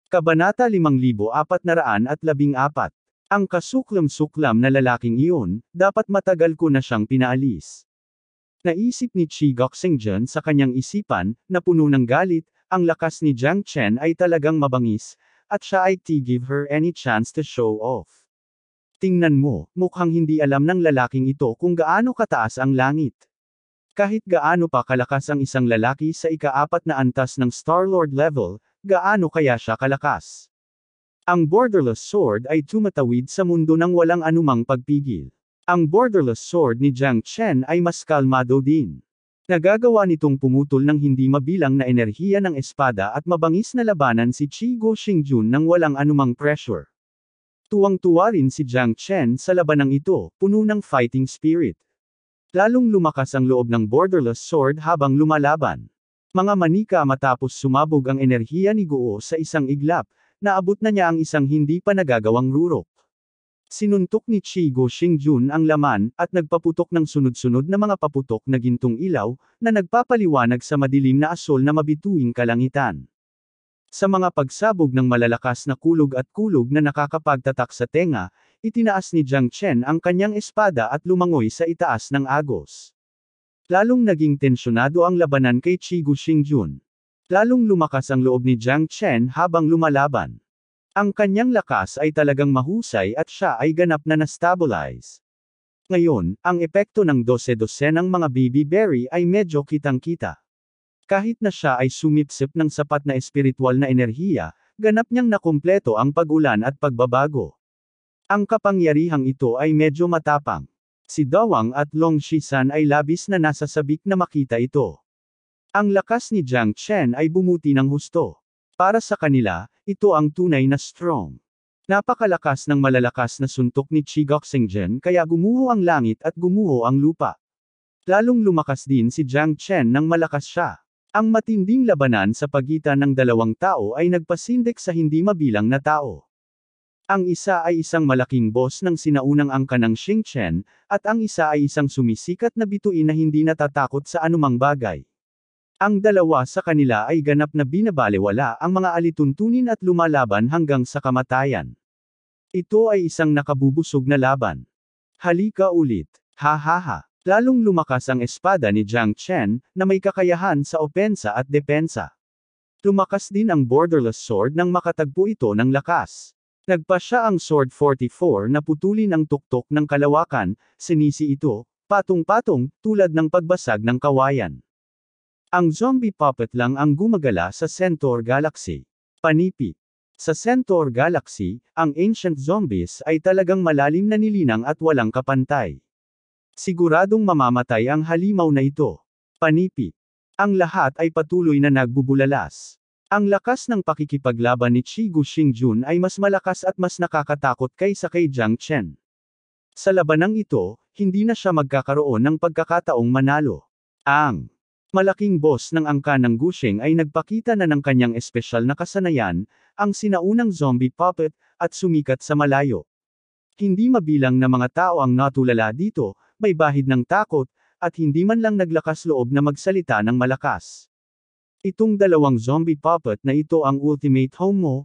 Kabanata 5414. Ang kasuklam-suklam na lalaking iyon, dapat matagal ko na siyang pinaalis. Naisip ni Chi Goxingjian sa kanyang isipan, na puno ng galit, ang lakas ni Jiang Chen ay talagang mabangis, at siya ay give her any chance to show off. Tingnan mo, mukhang hindi alam ng lalaking ito kung gaano kataas ang langit. Kahit gaano pa kalakas ang isang lalaki sa ika-4 na antas ng Star-Lord level, gaano kaya siya kalakas? Ang borderless sword ay tumatawid sa mundo ng walang anumang pagpigil. Ang borderless sword ni Jiang Chen ay mas kalmado din. Nagagawa nitong pumutol ng hindi mabilang na enerhiya ng espada at mabangis na labanan si Chi Goxingjun ng walang anumang pressure. Tuwang-tuwa rin si Jiang Chen sa labanang ito, puno ng fighting spirit. Lalong lumakas ang loob ng borderless sword habang lumalaban. Mga manika matapos sumabog ang enerhiya ni Guo sa isang iglap, naabot na niya ang isang hindi pa nagagawang rurok. Sinuntok ni Chi Goxingjun ang laman, at nagpaputok ng sunod-sunod na mga paputok na gintong ilaw, na nagpapaliwanag sa madilim na asol na mabituing kalangitan. Sa mga pagsabog ng malalakas na kulog at kulog na nakakapagtatak sa tenga, itinaas ni Jiang Chen ang kanyang espada at lumangoy sa itaas ng agos. Lalong naging tensyonado ang labanan kay Chi Goxingjun. Lalong lumakas ang loob ni Jiang Chen habang lumalaban. Ang kanyang lakas ay talagang mahusay at siya ay ganap na na-stabilize. Ngayon, ang epekto ng 12-12 ng mga baby berry ay medyo kitang-kita. Kahit na siya ay sumipsip ng sapat na espiritual na enerhiya, ganap niyang nakumpleto ang pag-ulan at pagbabago. Ang kapangyarihang ito ay medyo matapang. Si Dawang at Long Shisan ay labis na nasasabik na makita ito. Ang lakas ni Jiang Chen ay bumuti ng husto. Para sa kanila, ito ang tunay na strong. Napakalakas ng malalakas na suntok ni Chi Goxingjian kaya gumuho ang langit at gumuho ang lupa. Lalong lumakas din si Jiang Chen nang malakas siya. Ang matinding labanan sa pagitan ng dalawang tao ay nagpasindik sa hindi mabilang na tao. Ang isa ay isang malaking boss ng sinaunang angka ng Xingchen, at ang isa ay isang sumisikat na bituin na hindi natatakot sa anumang bagay. Ang dalawa sa kanila ay ganap na binabalewala ang mga alituntunin at lumalaban hanggang sa kamatayan. Ito ay isang nakabubusog na laban. Halika ulit. Ha ha ha. Lalong lumakas ang espada ni Jiang Chen, na may kakayahan sa opensa at depensa. Lumakas din ang borderless sword nang makatagpo ito ng lakas. Nagpa siya ang Sword 44 na putulin ang tuktok ng kalawakan, sinisi ito, patong-patong, tulad ng pagbasag ng kawayan. Ang zombie puppet lang ang gumagala sa Centaur Galaxy. Panipi. Sa Centaur Galaxy, ang ancient zombies ay talagang malalim na nilinang at walang kapantay. Siguradong mamamatay ang halimaw na ito. Panipi. Ang lahat ay patuloy na nagbubulalas. Ang lakas ng pakikipaglaban ni Chi Goxingjun ay mas malakas at mas nakakatakot kaysa kay Jiang Chen. Sa labanang ito, hindi na siya magkakaroon ng pagkakataong manalo. Ang malaking boss ng angka ng Gusheng ay nagpakita na ng kanyang espesyal na kasanayan, ang sinaunang zombie puppet, at sumikat sa malayo. Hindi mabilang na mga tao ang natulala dito, may bahid ng takot, at hindi man lang naglakas loob na magsalita ng malakas. Itong dalawang zombie puppet na ito ang ultimate home mo,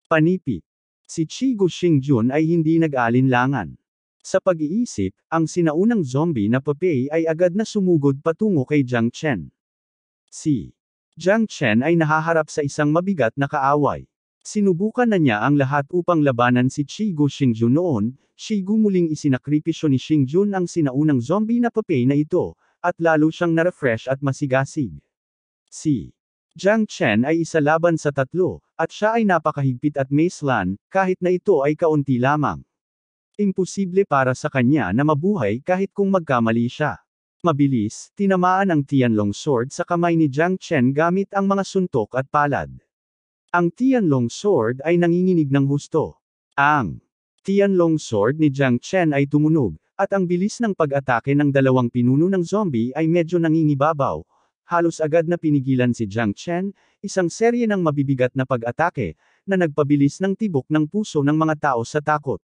Panipi. Si Chi Goxingjun ay hindi nag-alinlangan. Sa pag-iisip, ang sinaunang zombie na puppet ay agad na sumugod patungo kay Jiang Chen. Si Jiang Chen ay nahaharap sa isang mabigat na kaaway. Sinubukan na niya ang lahat upang labanan si Chi Goxingjun noon, muling isinakripisyo ni Xingjun ang sinaunang zombie na puppet na ito, at lalo siyang na-refresh at masigasig. Si Jiang Chen ay isa laban sa 3, at siya ay napakahigpit at macelan, kahit na ito ay kaunti lamang. Imposible para sa kanya na mabuhay kahit kung magkamali siya. Mabilis, tinamaan ang Tianlong sword sa kamay ni Jiang Chen gamit ang mga suntok at palad. Ang Tianlong sword ay nanginginig ng husto. Ang Tianlong sword ni Jiang Chen ay tumunog, at ang bilis ng pag-atake ng dalawang pinuno ng zombie ay medyo nangingibabaw. Halos agad na pinigilan si Jiang Chen, isang serye ng mabibigat na pag-atake, na nagpabilis ng tibok ng puso ng mga tao sa takot.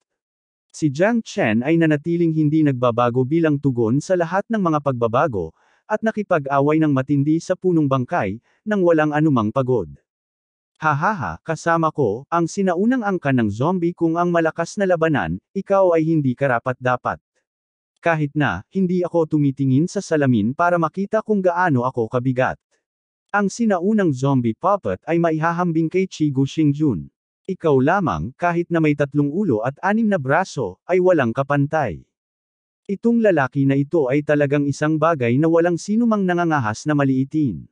Si Jiang Chen ay nanatiling hindi nagbabago bilang tugon sa lahat ng mga pagbabago, at nakipag-away ng matindi sa punong bangkay, nang walang anumang pagod. Hahaha, kasama ko, ang sinaunang angka ng zombie kung ang malakas na labanan, ikaw ay hindi karapat-dapat. Kahit na, hindi ako tumitingin sa salamin para makita kung gaano ako kabigat. Ang sinaunang zombie puppet ay maihahambing kay Chigu Shingjun. Ikaw lamang, kahit na may 3 ulo at 6 na braso, ay walang kapantay. Itong lalaki na ito ay talagang isang bagay na walang sinumang nangangahas na maliitin.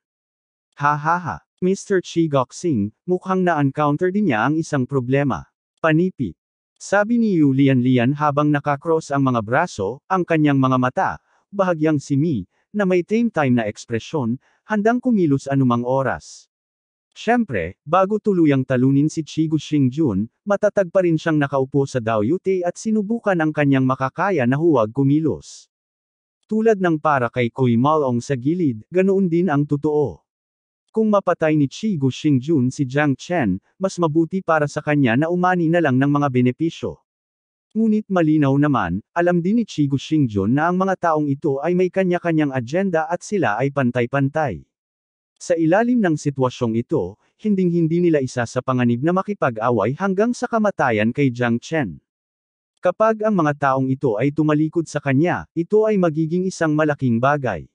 Hahaha. Mr. Chi Goxing, mukhang na-encounter din niya ang isang problema. Panipi. Sabi ni Yu Lian habang nakakross ang mga braso, ang kanyang mga mata, bahagyang simi, na may tame time na ekspresyon, handang kumilos anumang oras. Siyempre, bago tuluyang talunin si Chigu Shingjun, matatag pa rin siyang nakaupo sa daoyute at sinubukan ang kanyang makakaya na huwag kumilos. Tulad ng para kay Koi Malong sa gilid, ganoon din ang totoo. Kung mapatay ni Chigu Shingjun si Jiang Chen, mas mabuti para sa kanya na umani na lang ng mga benepisyo. Ngunit malinaw naman, alam din ni Chigu Shingjun na ang mga taong ito ay may kanya-kanyang agenda at sila ay pantay-pantay. Sa ilalim ng sitwasyong ito, hinding-hindi nila isa sa panganib na makipag-away hanggang sa kamatayan kay Jiang Chen. Kapag ang mga taong ito ay tumalikod sa kanya, ito ay magiging isang malaking bagay.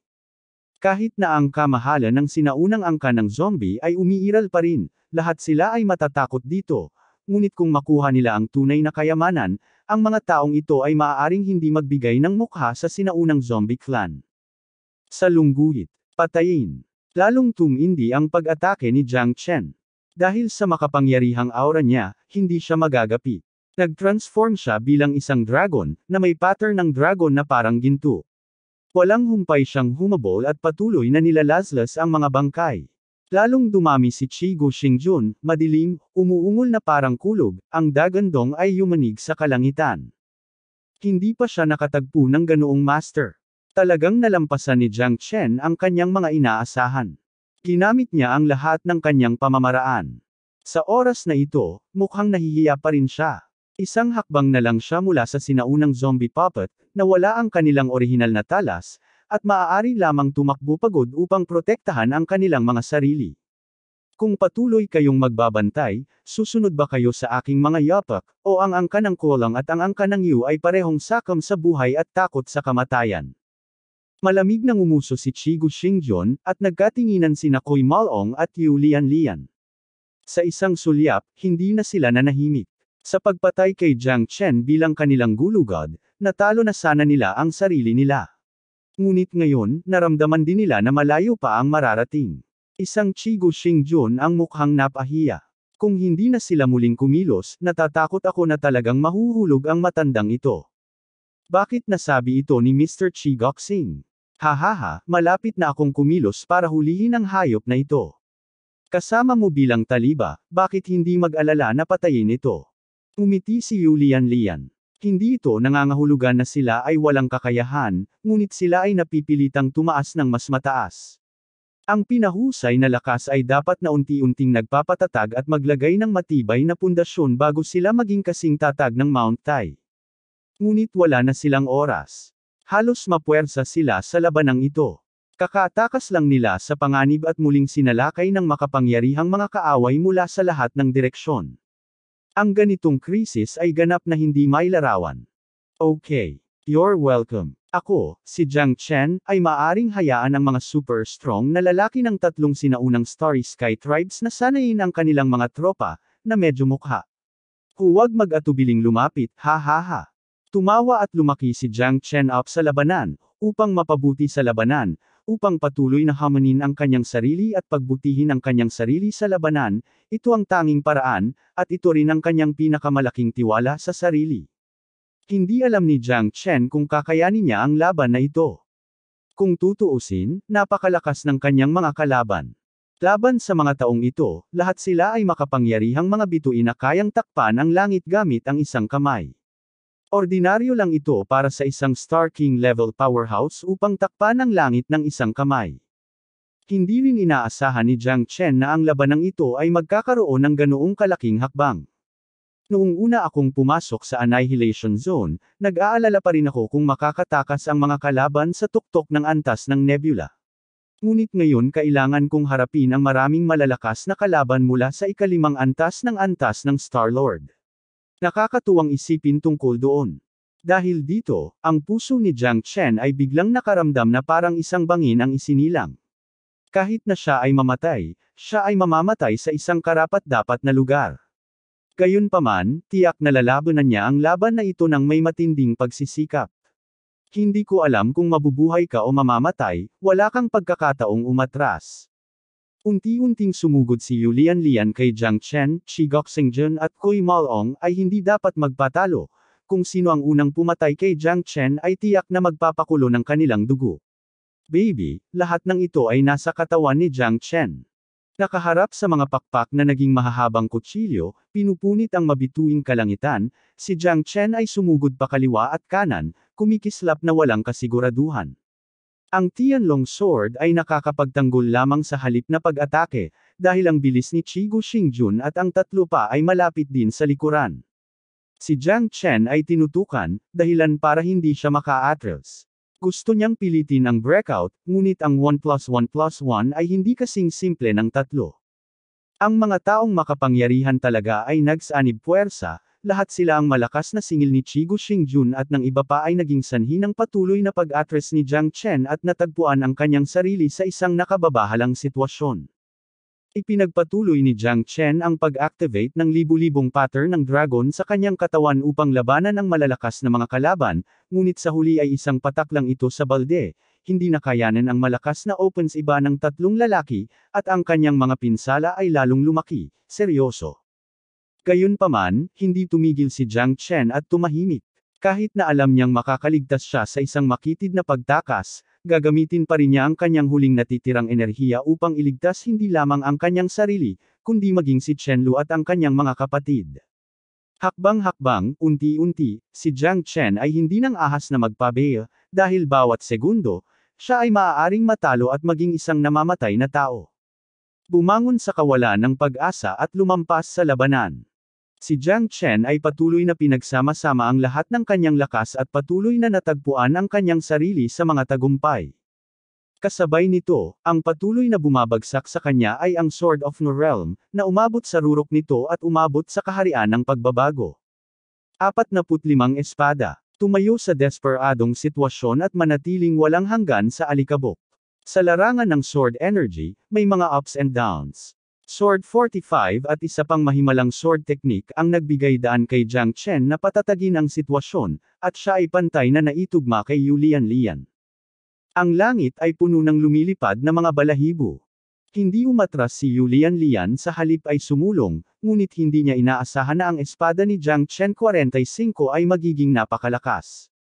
Kahit na ang kamahalan ng sinaunang angka ng zombie ay umiiral pa rin, lahat sila ay matatakot dito, ngunit kung makuha nila ang tunay na kayamanan, ang mga taong ito ay maaaring hindi magbigay ng mukha sa sinaunang zombie clan. Sa lungguhit, patayin. Lalong tumindi ang pag-atake ni Jiang Chen. Dahil sa makapangyarihang aura niya, hindi siya magagapi. Nag-transform siya bilang isang dragon, na may pattern ng dragon na parang ginto. Walang humpay siyang humabol at patuloy na nilalaslas ang mga bangkay. Lalong dumami si Chigu Shingjun, madilim, umuungol na parang kulog, ang dagandong ay yumanig sa kalangitan. Hindi pa siya nakatagpo ng ganoong master. Talagang nalampasan ni Jiang Chen ang kanyang mga inaasahan. Ginamit niya ang lahat ng kanyang pamamaraan. Sa oras na ito, mukhang nahihiya pa rin siya. Isang hakbang na lang siya mula sa sinaunang zombie puppet, na wala ang kanilang orihinal na talas, at maaari lamang tumakbo pagod upang protektahan ang kanilang mga sarili. Kung patuloy kayong magbabantay, susunod ba kayo sa aking mga yapak, o ang angka ng Kolang at ang angka ng Yu ay parehong sakam sa buhay at takot sa kamatayan? Malamig nang umuso si Chigu Shingjun, at nagkatinginan sina Koi Malong at Yu Lian. Sa isang sulyap, hindi na sila nanahimik. Sa pagpatay kay Jiang Chen bilang kanilang gulugod, natalo na sana nila ang sarili nila. Ngunit ngayon, naramdaman din nila na malayo pa ang mararating. Isang Chigu Shingjun ang mukhang napahiya. Kung hindi na sila muling kumilos, natatakot ako na talagang mahuhulog ang matandang ito. Bakit nasabi ito ni Mr. Chi Goxing? Hahaha, malapit na akong kumilos para hulihin ang hayop na ito. Kasama mo bilang taliba, bakit hindi mag-alala na patayin ito? Umiti si Yu Lian. Hindi ito nangangahulugan na sila ay walang kakayahan, ngunit sila ay napipilitang tumaas ng mas mataas. Ang pinahusay na lakas ay dapat na unti-unting nagpapatatag at maglagay ng matibay na pundasyon bago sila maging kasing tatag ng Mount Tai. Ngunit wala na silang oras. Halos mapuwersa sila sa labanang ito. Kakatakas lang nila sa panganib at muling sinalakay ng makapangyarihang mga kaaway mula sa lahat ng direksyon. Ang ganitong krisis ay ganap na hindi mailarawan. Okay. You're welcome. Ako, si Jiang Chen, ay maaring hayaan ang mga super strong na lalaki ng 3 sinaunang Starry Sky Tribes na sanayin ang kanilang mga tropa, na medyo mukha. Huwag mag-atubiling lumapit, ha. Tumawa at lumaki si Jiang Chen up sa labanan, upang mapabuti sa labanan, upang patuloy na hamanin ang kanyang sarili at pagbutihin ang kanyang sarili sa labanan, ito ang tanging paraan, at ito rin ang kanyang pinakamalaking tiwala sa sarili. Hindi alam ni Jiang Chen kung kakayanin niya ang laban na ito. Kung tutuusin, napakalakas ng kanyang mga kalaban. Laban sa mga taong ito, lahat sila ay makapangyarihang mga bituin na kayang takpan ang langit gamit ang isang kamay. Ordinaryo lang ito para sa isang Star King level powerhouse upang takpan ang langit ng isang kamay. Hindi rin inaasahan ni Jiang Chen na ang labanang ito ay magkakaroon ng ganoong kalaking hakbang. Noong una akong pumasok sa Annihilation Zone, nag-aalala pa rin ako kung makakatakas ang mga kalaban sa tuktok ng antas ng nebula. Ngunit ngayon kailangan kong harapin ang maraming malalakas na kalaban mula sa ikalimang antas ng Star-Lord. Nakakatuwang isipin tungkol doon. Dahil dito, ang puso ni Jiang Chen ay biglang nakaramdam na parang isang bangin ang isinilang. Kahit na siya ay mamamatay sa isang karapat-dapat na lugar. Gayunpaman, tiyak na lalabanan niya ang laban na ito ng may matinding pagsisikap. Hindi ko alam kung mabubuhay ka o mamamatay, wala kang pagkakataong umatras. Unti-unting sumugod si Yulian Lian kay Jiang Chen, Shi Goxingjian at Cui Malong ay hindi dapat magpatalo. Kung sino ang unang pumatay kay Jiang Chen ay tiyak na magpapakulo ng kanilang dugo. Baby, lahat ng ito ay nasa katawan ni Jiang Chen. Nakaharap sa mga pakpak na naging mahahabang kutsilyo, pinupunit ang mabituing kalangitan, si Jiang Chen ay sumugod pa kaliwa at kanan, kumikislap na walang kasiguraduhan. Ang Tianlong Sword ay nakakapagtanggol lamang sa halip na pag-atake, dahil ang bilis ni Chigu Xingjun at ang tatlo pa ay malapit din sa likuran. Si Jiang Chen ay tinutukan, dahilan para hindi siya maka-atras. Gusto niyang pilitin ang breakout, ngunit ang 1+1+1 ay hindi kasing simple ng tatlo. Ang mga taong makapangyarihan talaga ay nagsanib puwersa, lahat sila ang malakas na singil ni Chigu Xingjun at ng iba pa ay naging sanhi ng patuloy na pag-atras ni Jiang Chen at natagpuan ang kanyang sarili sa isang nakababahalang sitwasyon. Ipinagpatuloy ni Jiang Chen ang pag-activate ng libu-libong pattern ng dragon sa kanyang katawan upang labanan ang malalakas na mga kalaban, ngunit sa huli ay isang patak lang ito sa balde, hindi nakayanan ang malakas na opens iba ng tatlong lalaki, at ang kanyang mga pinsala ay lalong lumaki, seryoso. Gayunpaman, hindi tumigil si Jiang Chen at tumahimik. Kahit na alam niyang makakaligtas siya sa isang makitid na pagtakas, gagamitin pa rin niya ang kanyang huling natitirang enerhiya upang iligtas hindi lamang ang kanyang sarili, kundi maging si Chenlu at ang kanyang mga kapatid. Hakbang-hakbang, unti-unti, si Jiang Chen ay hindi nang ahas na magpabaya, dahil bawat segundo, siya ay maaaring matalo at maging isang namamatay na tao. Bumangon sa kawalan ng pag-asa at lumampas sa labanan. Si Jiang Chen ay patuloy na pinagsama-sama ang lahat ng kanyang lakas at patuloy na natagpuan ang kanyang sarili sa mga tagumpay. Kasabay nito, ang patuloy na bumabagsak sa kanya ay ang Sword of No Realm, na umabot sa rurok nito at umabot sa kaharian ng pagbabago. 45 espada. Tumayo sa desperadong sitwasyon at manatiling walang hanggan sa alikabok. Sa larangan ng Sword Energy, may mga ups and downs. Sword 45 at isa pang mahimalang sword technique ang nagbigay daan kay Jiang Chen na patatagin ang sitwasyon, at siya ay pantay na naitugma kay Yulian Lian. Ang langit ay puno ng lumilipad na mga balahibo. Hindi umatras si Yulian Lian sa halip ay sumulong, ngunit hindi niya inaasahan na ang espada ni Jiang Chen 45 ay magiging napakalakas.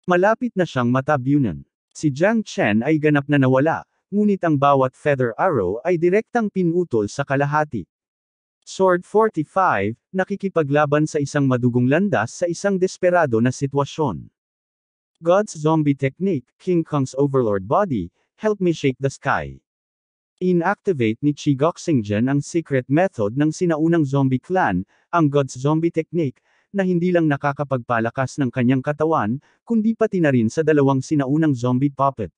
Malapit na siyang matabunan. Si Jiang Chen ay ganap na nawala, ngunit ang bawat feather arrow ay direktang pinutol sa kalahati. Sword 45, nakikipaglaban sa isang madugong landas sa isang desperado na sitwasyon. God's Zombie Technique, King Kong's Overlord Body, Help Me Shake the Sky. Inactivate ni Shi Goxingjian ang secret method ng sinaunang zombie clan, ang God's Zombie Technique, na hindi lang nakakapagpalakas ng kanyang katawan, kundi pati na rin sa dalawang sinaunang zombie puppet.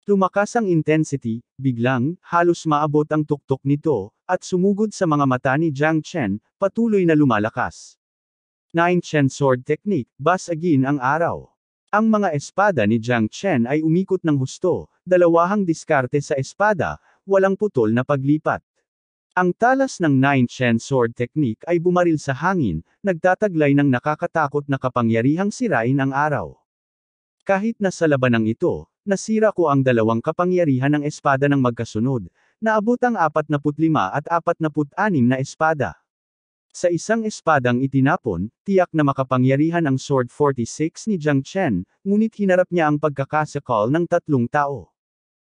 Lumakas ang intensity, biglang, halos maabot ang tuktok nito, at sumugod sa mga mata ni Jiang Chen, patuloy na lumalakas. 9 Chen Sword Technique, basagin ang araw. Ang mga espada ni Jiang Chen ay umikot ng husto, dalawahang diskarte sa espada, walang putol na paglipat. Ang talas ng 9 Chen Sword Technique ay bumaril sa hangin, nagtataglay ng nakakatakot na kapangyarihang sirain ang araw. Kahit na sa labanang ito, nasira ko ang dalawang kapangyarihan ng espada ng magkasunod, naabot ang 45 at 46 na espada. Sa isang espadang itinapon, tiyak na makapangyarihan ang Sword 46 ni Jiang Chen, ngunit hinarap niya ang pagkakasakal ng tatlong tao.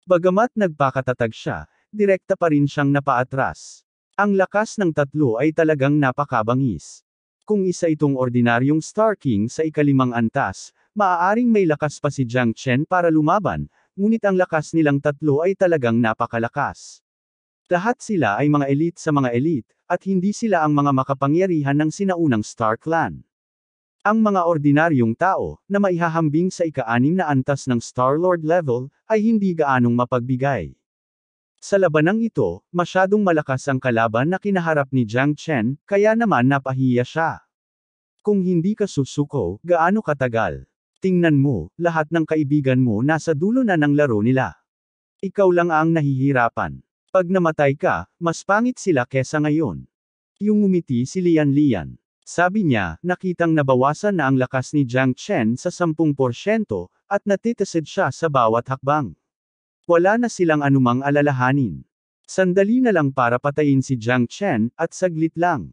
Bagamat nagpakatatag siya, direkta pa rin siyang napaatras. Ang lakas ng tatlo ay talagang napakabangis. Kung isa itong ordinaryong Star King sa ikalimang antas, maaaring may lakas pa si Jiang Chen para lumaban, ngunit ang lakas nilang tatlo ay talagang napakalakas. Lahat sila ay mga elite sa mga elite, at hindi sila ang mga makapangyarihan ng sinaunang Star Clan. Ang mga ordinaryong tao, na maihahambing sa ika-6 na antas ng Star Lord level, ay hindi gaanong mapagbigay. Sa labanang ito, masyadong malakas ang kalaban na kinaharap ni Jiang Chen, kaya naman napahiya siya. Kung hindi ka susuko, gaano katagal? Tingnan mo, lahat ng kaibigan mo nasa dulo na ng laro nila. Ikaw lang ang nahihirapan. Pag namatay ka, mas pangit sila kesa ngayon. Yung umiti si Lian Lian. Sabi niya, nakitang nabawasan na ang lakas ni Jiang Chen sa 10% at natitisid siya sa bawat hakbang. Wala na silang anumang alalahanin. Sandali na lang para patayin si Jiang Chen, at saglit lang.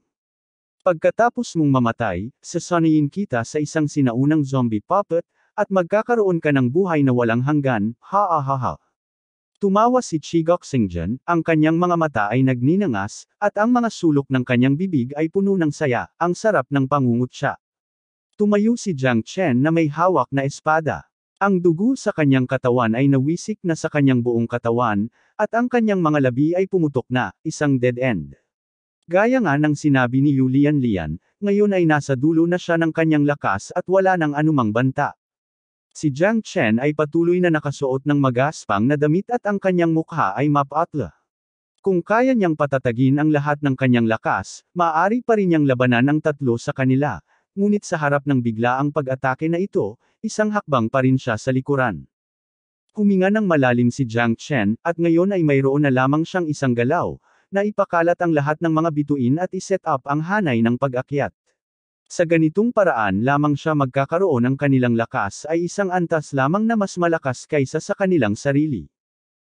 Pagkatapos mong mamatay, sasanayin kita sa isang sinaunang zombie puppet, at magkakaroon ka ng buhay na walang hanggan, ha ha ha ha. Tumawa si Chigok Singjan, ang kanyang mga mata ay nagninangas, at ang mga sulok ng kanyang bibig ay puno ng saya, ang sarap ng pangungutya. Tumayo si Jiang Chen na may hawak na espada. Ang dugo sa kanyang katawan ay nawisik na sa kanyang buong katawan, at ang kanyang mga labi ay pumutok na, isang dead end. Gaya nga ng sinabi ni Yu Lian Lian, ngayon ay nasa dulo na siya ng kanyang lakas at wala ng anumang banta. Si Jiang Chen ay patuloy na nakasuot ng magaspang na damit at ang kanyang mukha ay mapatla. Kung kaya niyang patatagin ang lahat ng kanyang lakas, maaari pa rin niyang labanan ang tatlo sa kanila, ngunit sa harap ng biglaang pag-atake na ito, isang hakbang pa rin siya sa likuran. Huminga ng malalim si Jiang Chen, at ngayon ay mayroon na lamang siyang isang galaw, na ipakalat ang lahat ng mga bituin at iset up ang hanay ng pag-akyat. Sa ganitong paraan lamang siya magkakaroon ng kanilang lakas ay isang antas lamang na mas malakas kaysa sa kanilang sarili.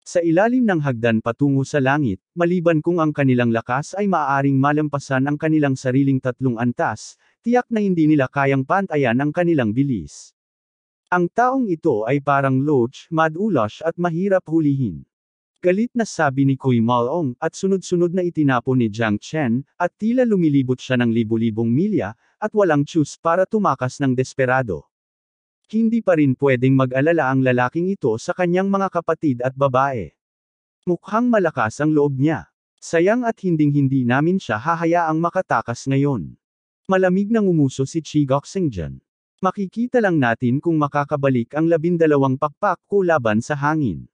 Sa ilalim ng hagdan patungo sa langit, maliban kung ang kanilang lakas ay maaaring malampasan ang kanilang sariling tatlong antas, tiyak na hindi nila kayang pantayan ang kanilang bilis. Ang taong ito ay parang loach, madulas at mahirap hulihin. Galit na sabi ni Kui Malong, at sunod-sunod na itinapon ni Jiang Chen, at tila lumilibot siya ng libu-libong milya, at walang tiyus para tumakas ng desperado. Hindi pa rin pwedeng mag-alala ang lalaking ito sa kanyang mga kapatid at babae. Mukhang malakas ang loob niya. Sayang at hinding-hindi namin siya hahayaang makatakas ngayon. Malamig na ngumuso si Chigok Singjan. Makikita lang natin kung makakabalik ang 12 pakpak ko laban sa hangin.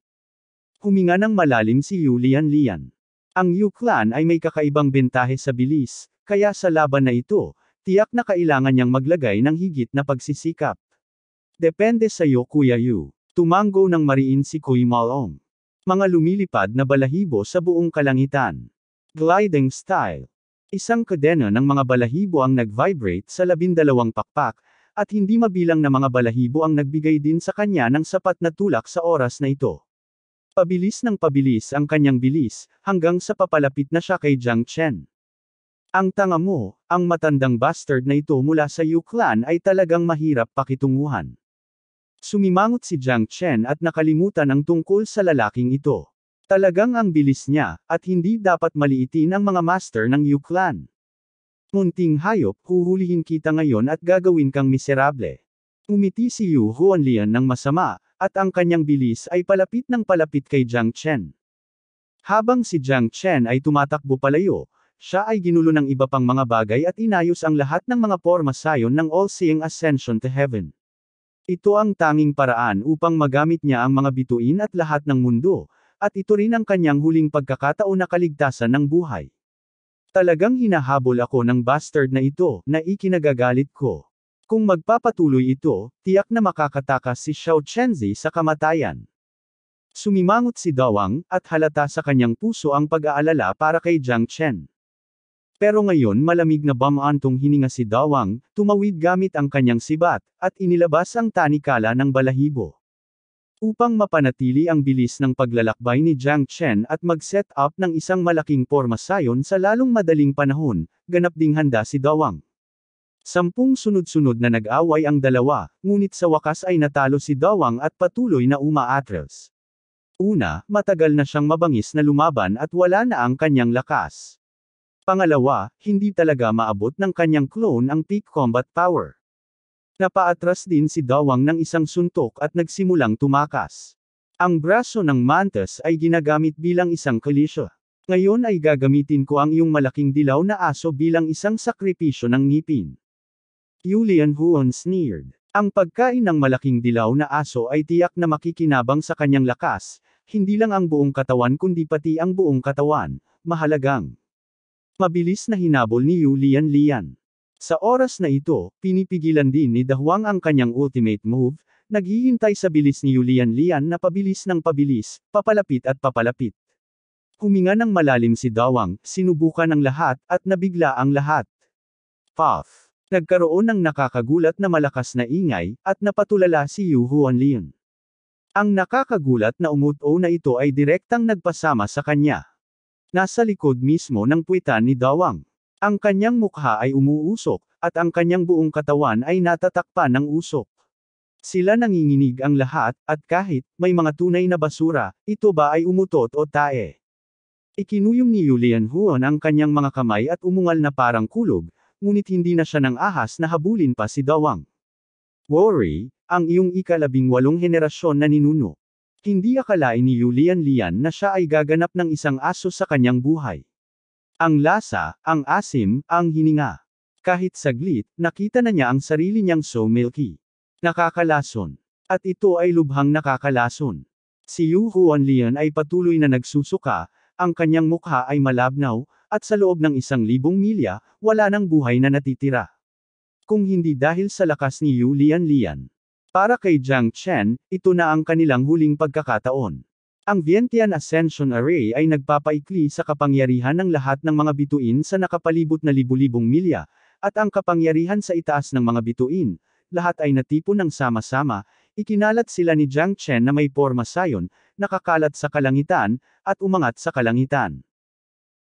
Huminga ng malalim si Yu Lian Lian. Ang Yu clan ay may kakaibang bentahe sa bilis, kaya sa laban na ito, tiyak na kailangan niyang maglagay ng higit na pagsisikap. Depende sa iyo Kuya Yu. Tumango ng mariin si Kui Malong. Mga lumilipad na balahibo sa buong kalangitan. Gliding style. Isang kadena ng mga balahibo ang nag-vibrate sa 12 pakpak, at hindi mabilang na mga balahibo ang nagbigay din sa kanya ng sapat na tulak sa oras na ito. Pabilis ng pabilis ang kanyang bilis, hanggang sa papalapit na siya kay Jiang Chen. Ang tanga mo, ang matandang bastard na ito mula sa Yu clan ay talagang mahirap pakitunguhan. Sumimangot si Jiang Chen at nakalimutan ang tungkol sa lalaking ito. Talagang ang bilis niya, at hindi dapat maliitin ang mga master ng Yu clan. Munting hayop, huhulihin kita ngayon at gagawin kang miserable. Umiti si Yu Huanlian ng masama, at ang kanyang bilis ay palapit ng palapit kay Jiang Chen. Habang si Jiang Chen ay tumatakbo palayo, siya ay ginulo ng iba pang mga bagay at inayos ang lahat ng mga porma sayon ng all-seeing ascension to heaven. Ito ang tanging paraan upang magamit niya ang mga bituin at lahat ng mundo, at ito rin ang kanyang huling pagkakataon na kaligtasan ng buhay. Talagang hinahabol ako ng bastard na ito, na ikinagagalit ko. Kung magpapatuloy ito, tiyak na makakatakas si Xiao Chenzi sa kamatayan. Sumimangot si Dawang, at halata sa kanyang puso ang pag-aalala para kay Jiang Chen. Pero ngayon malamig na bamantong hininga si Dawang, tumawid gamit ang kanyang sibat, at inilabas ang tanikala ng balahibo. Upang mapanatili ang bilis ng paglalakbay ni Jiang Chen at mag-set up ng isang malaking porma sayon sa lalong madaling panahon, ganap ding handa si Dawang. 10 sunod-sunod na nag-away ang dalawa, ngunit sa wakas ay natalo si Dawang at patuloy na umaatras. Una, matagal na siyang mabangis na lumaban at wala na ang kanyang lakas. Pangalawa, hindi talaga maabot ng kanyang clone ang peak combat power. Napaatras din si Dawang ng isang suntok at nagsimulang tumakas. Ang braso ng Mantis ay ginagamit bilang isang kalisya. Ngayon ay gagamitin ko ang iyong malaking dilaw na aso bilang isang sakripisyo ng ngipin. Julian Huon sneered. Ang pagkain ng malaking dilaw na aso ay tiyak na makikinabang sa kanyang lakas, hindi lang ang buong katawan kundi pati ang buong katawan, mahalagang. Mabilis na hinabol ni Yu Lian. Sa oras na ito, pinipigilan din ni Dahuang ang kanyang ultimate move, naghihintay sa bilis ni Yu Lian na pabilis ng pabilis, papalapit at papalapit. Huminga ng malalim si Dawang, sinubukan ang lahat, at nabigla ang lahat. Puff! Nagkaroon ng nakakagulat na malakas na ingay, at napatulala si Yu Huanlian. Ang nakakagulat na umuto na ito ay direktang nagpasama sa kanya. Nasa likod mismo ng puwitan ni Dawang. Ang kanyang mukha ay umuusok, at ang kanyang buong katawan ay natatakpan ng usok. Sila nanginginig ang lahat, at kahit may mga tunay na basura, ito ba ay umutot o tae? Ikinuyom ni Yu Lianhuan ang kanyang mga kamay at umungal na parang kulog, ngunit hindi na siya nang ahas na habulin pa si Dawang. Worry, ang iyong ika-18 henerasyon na ninuno. Hindi akalain ni Yu Lian na siya ay gaganap ng isang aso sa kanyang buhay. Ang lasa, ang asim, ang hininga. Kahit saglit, nakita na niya ang sarili niyang so milky. Nakakalason. At ito ay lubhang nakakalason. Si Yu Huanlian ay patuloy na nagsusuka, ang kanyang mukha ay malabnaw, at sa loob ng 1,000 milya, wala nang buhay na natitira. Kung hindi dahil sa lakas ni Yu Lian. Para kay Jiang Chen, ito na ang kanilang huling pagkakataon. Ang Vientiane Ascension Array ay nagpapaikli sa kapangyarihan ng lahat ng mga bituin sa nakapalibot na libu-libong milya, at ang kapangyarihan sa itaas ng mga bituin, lahat ay natipon ng sama-sama, ikinalat sila ni Jiang Chen na may porma sayon, nakakalat sa kalangitan, at umangat sa kalangitan.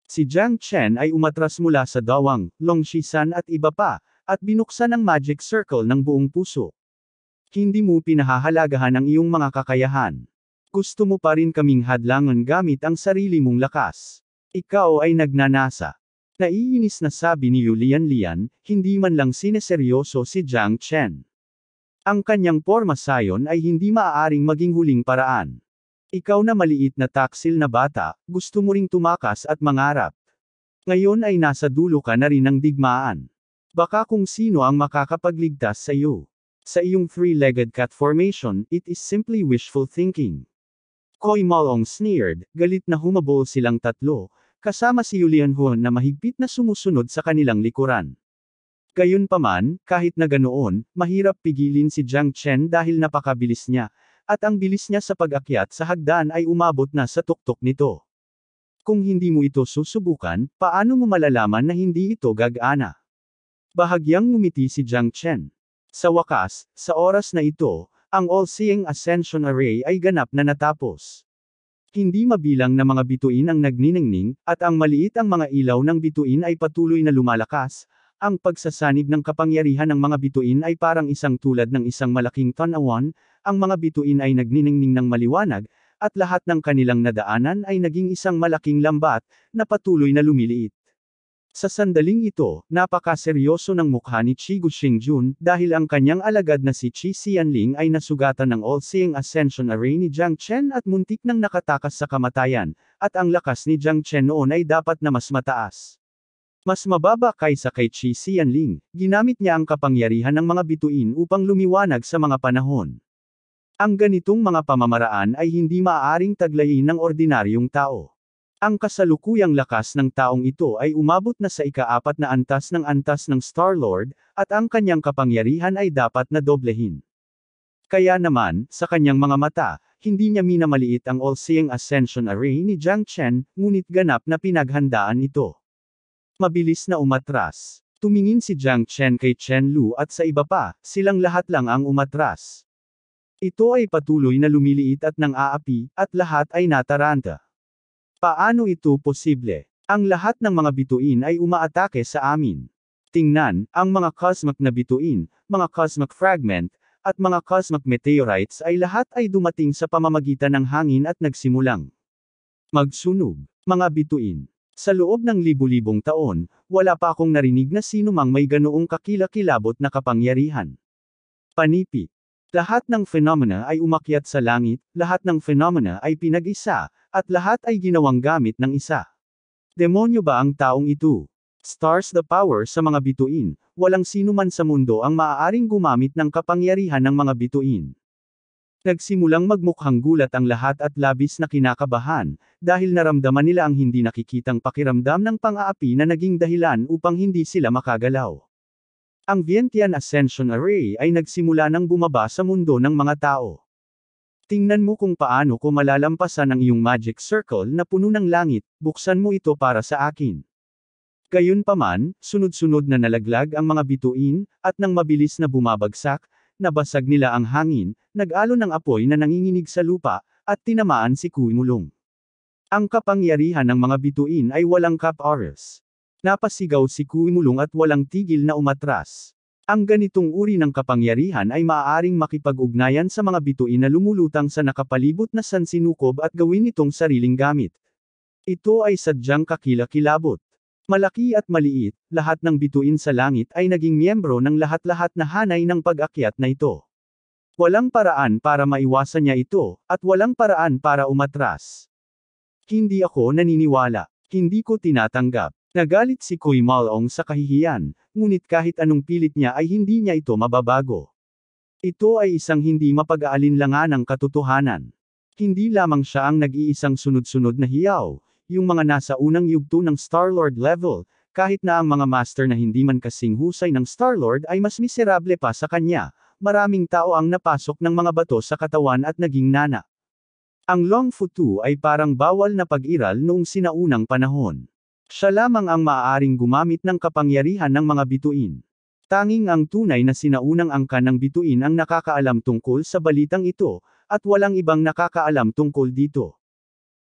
Si Jiang Chen ay umatras mula sa Dawang, Longshisan at iba pa, at binuksan ang magic circle ng buong puso. Hindi mo pinahahalagahan ang iyong mga kakayahan. Gusto mo pa rin kaming hadlangan gamit ang sarili mong lakas. Ikaw ay nagnanasa. Naiinis na sabi ni Yu Lian, hindi man lang sineseryoso si Jiang Chen. Ang kanyang porma sayon ay hindi maaaring maging huling paraan. Ikaw na maliit na taksil na bata, gusto mo ring tumakas at mangarap. Ngayon ay nasa dulo ka na rin ng digmaan. Baka kung sino ang makakapagligtas sa iyo. Sa iyong three-legged cat formation, it is simply wishful thinking. Koi Malong sneered, galit na humabol silang tatlo, kasama si Yu Lianhuan na mahigpit na sumusunod sa kanilang likuran. Gayunpaman, kahit na ganoon, mahirap pigilin si Jiang Chen dahil napakabilis niya, at ang bilis niya sa pag-akyat sa hagdan ay umabot na sa tuktok nito. Kung hindi mo ito susubukan, paano mo malalaman na hindi ito gagana? Bahagyang ngumiti si Jiang Chen. Sa wakas, sa oras na ito, ang All-Seeing Ascension Array ay ganap na natapos. Hindi mabilang na mga bituin ang nagniningning, at ang maliit ang mga ilaw ng bituin ay patuloy na lumalakas. Ang pagsasanib ng kapangyarihan ng mga bituin ay parang isang tulad ng isang malaking tanawan, ang mga bituin ay nagniningning ng maliwanag, at lahat ng kanilang nadaanan ay naging isang malaking lambat, na patuloy na lumiliit. Sa sandaling ito, napakaseryoso ng mukha ni Chigu Xingjun dahil ang kanyang alagad na si Qi Xianling ay nasugatan ng All-Seeing Ascension Array ni Jiang Chen at muntik nang nakatakas sa kamatayan, at ang lakas ni Jiang Chen noon ay dapat na mas mataas. Mas mababa kaysa kay Qi Xianling, ginamit niya ang kapangyarihan ng mga bituin upang lumiwanag sa mga panahon. Ang ganitong mga pamamaraan ay hindi maaaring taglayin ng ordinaryong tao. Ang kasalukuyang lakas ng taong ito ay umabot na sa ika-4 na antas ng Star-Lord, at ang kanyang kapangyarihan ay dapat na doblehin. Kaya naman, sa kanyang mga mata, hindi niya minamaliit ang All-Seeing Ascension Array ni Jiang Chen, ngunit ganap na pinaghandaan ito. Mabilis na umatras. Tumingin si Jiang Chen kay Chen Lu at sa iba pa, silang lahat lang ang umatras. Ito ay patuloy na lumiliit at nang-aapi, at lahat ay nataranta. Paano ito posible? Ang lahat ng mga bituin ay umaatake sa amin. Tingnan, ang mga cosmic na bituin, mga cosmic fragment, at mga cosmic meteorites ay lahat ay dumating sa pamamagitan ng hangin at nagsimulang magsunog. Mga bituin. Sa loob ng libu-libong taon, wala pa akong narinig na sino mang may ganoong kakilakilabot na kapangyarihan. Panipit. Lahat ng phenomena ay umakyat sa langit, lahat ng phenomena ay pinag-isa, at lahat ay ginawang gamit ng isa. Demonyo ba ang taong ito? Stars the power sa mga bituin, walang sino man sa mundo ang maaaring gumamit ng kapangyarihan ng mga bituin. Nagsimulang magmukhang gulat ang lahat at labis na kinakabahan, dahil naramdaman nila ang hindi nakikitang pakiramdam ng pang-aapi na naging dahilan upang hindi sila makagalaw. Ang Vientiane Ascension Array ay nagsimula ng bumaba sa mundo ng mga tao. Tingnan mo kung paano ko malalampasan ang iyong magic circle na puno ng langit, buksan mo ito para sa akin. Gayunpaman, sunod-sunod na nalaglag ang mga bituin, at nang mabilis na bumabagsak, nabasag nila ang hangin, nag-alon ng apoy na nanginginig sa lupa, at tinamaan si Kuimulong. Ang kapangyarihan ng mga bituin ay walang kap-oras. Napasigaw si Kuimulong at walang tigil na umatras. Ang ganitong uri ng kapangyarihan ay maaaring makipag-ugnayan sa mga bituin na lumulutang sa nakapalibot na sansinukob at gawin itong sariling gamit. Ito ay sadyang kakilakilabot. Malaki at maliit, lahat ng bituin sa langit ay naging miyembro ng lahat-lahat na hanay ng pag-akyat na ito. Walang paraan para maiwasan niya ito, at walang paraan para umatras. Hindi ako naniniwala. Hindi ko tinatanggap. Nagalit si Kuy Malong sa kahihiyan, ngunit kahit anong pilit niya ay hindi niya ito mababago. Ito ay isang hindi mapag-aalinlanganang katotohanan. Hindi lamang siya ang nag-iisang sunod-sunod na hiyaw, yung mga nasa unang yugto ng Star-Lord level, kahit na ang mga master na hindi man kasing husay ng Star-Lord ay mas miserable pa sa kanya, maraming tao ang napasok ng mga bato sa katawan at naging nana. Ang Long Futu ay parang bawal na pag-iral noong sinaunang panahon. Siya lamang ang maaaring gumamit ng kapangyarihan ng mga bituin. Tanging ang tunay na sinaunang angkan ng bituin ang nakakaalam tungkol sa balitang ito, at walang ibang nakakaalam tungkol dito.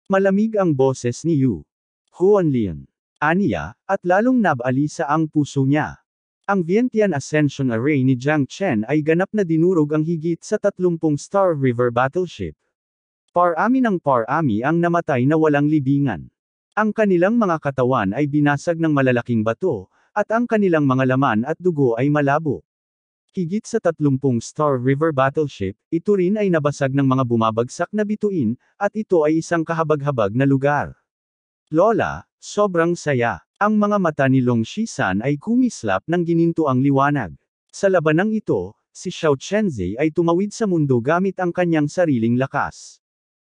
Malamig ang boses ni Yu Huanlian. Aniya, at lalong nabalisa ang puso niya. Ang Vientiane Ascension Array ni Jiang Chen ay ganap na dinurog ang higit sa 30 Star River battleship. Parami ng parami ang namatay na walang libingan. Ang kanilang mga katawan ay binasag ng malalaking bato, at ang kanilang mga laman at dugo ay malabo. Higit sa 30 Star River battleship, ito rin ay nabasag ng mga bumabagsak na bituin, at ito ay isang kahabag-habag na lugar. Lola, sobrang saya. Ang mga mata ni Long Shisan ay kumislap ng ginintuang liwanag. Sa labanang ito, si Xiao Chenzi ay tumawid sa mundo gamit ang kanyang sariling lakas.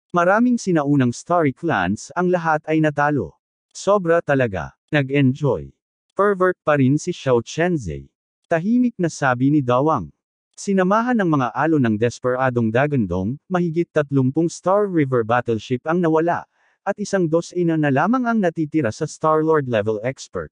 Maraming sinaunang Starry clans, ang lahat ay natalo. Sobra talaga. Nag-enjoy. Pervert pa rin si Xiao Chenzi. Tahimik na sabi ni Dawang. Sinamahan ng mga alon ng desperadong Dagandong, mahigit 30 Star River battleship ang nawala, at 12 na lamang ang natitira sa Star-Lord level expert.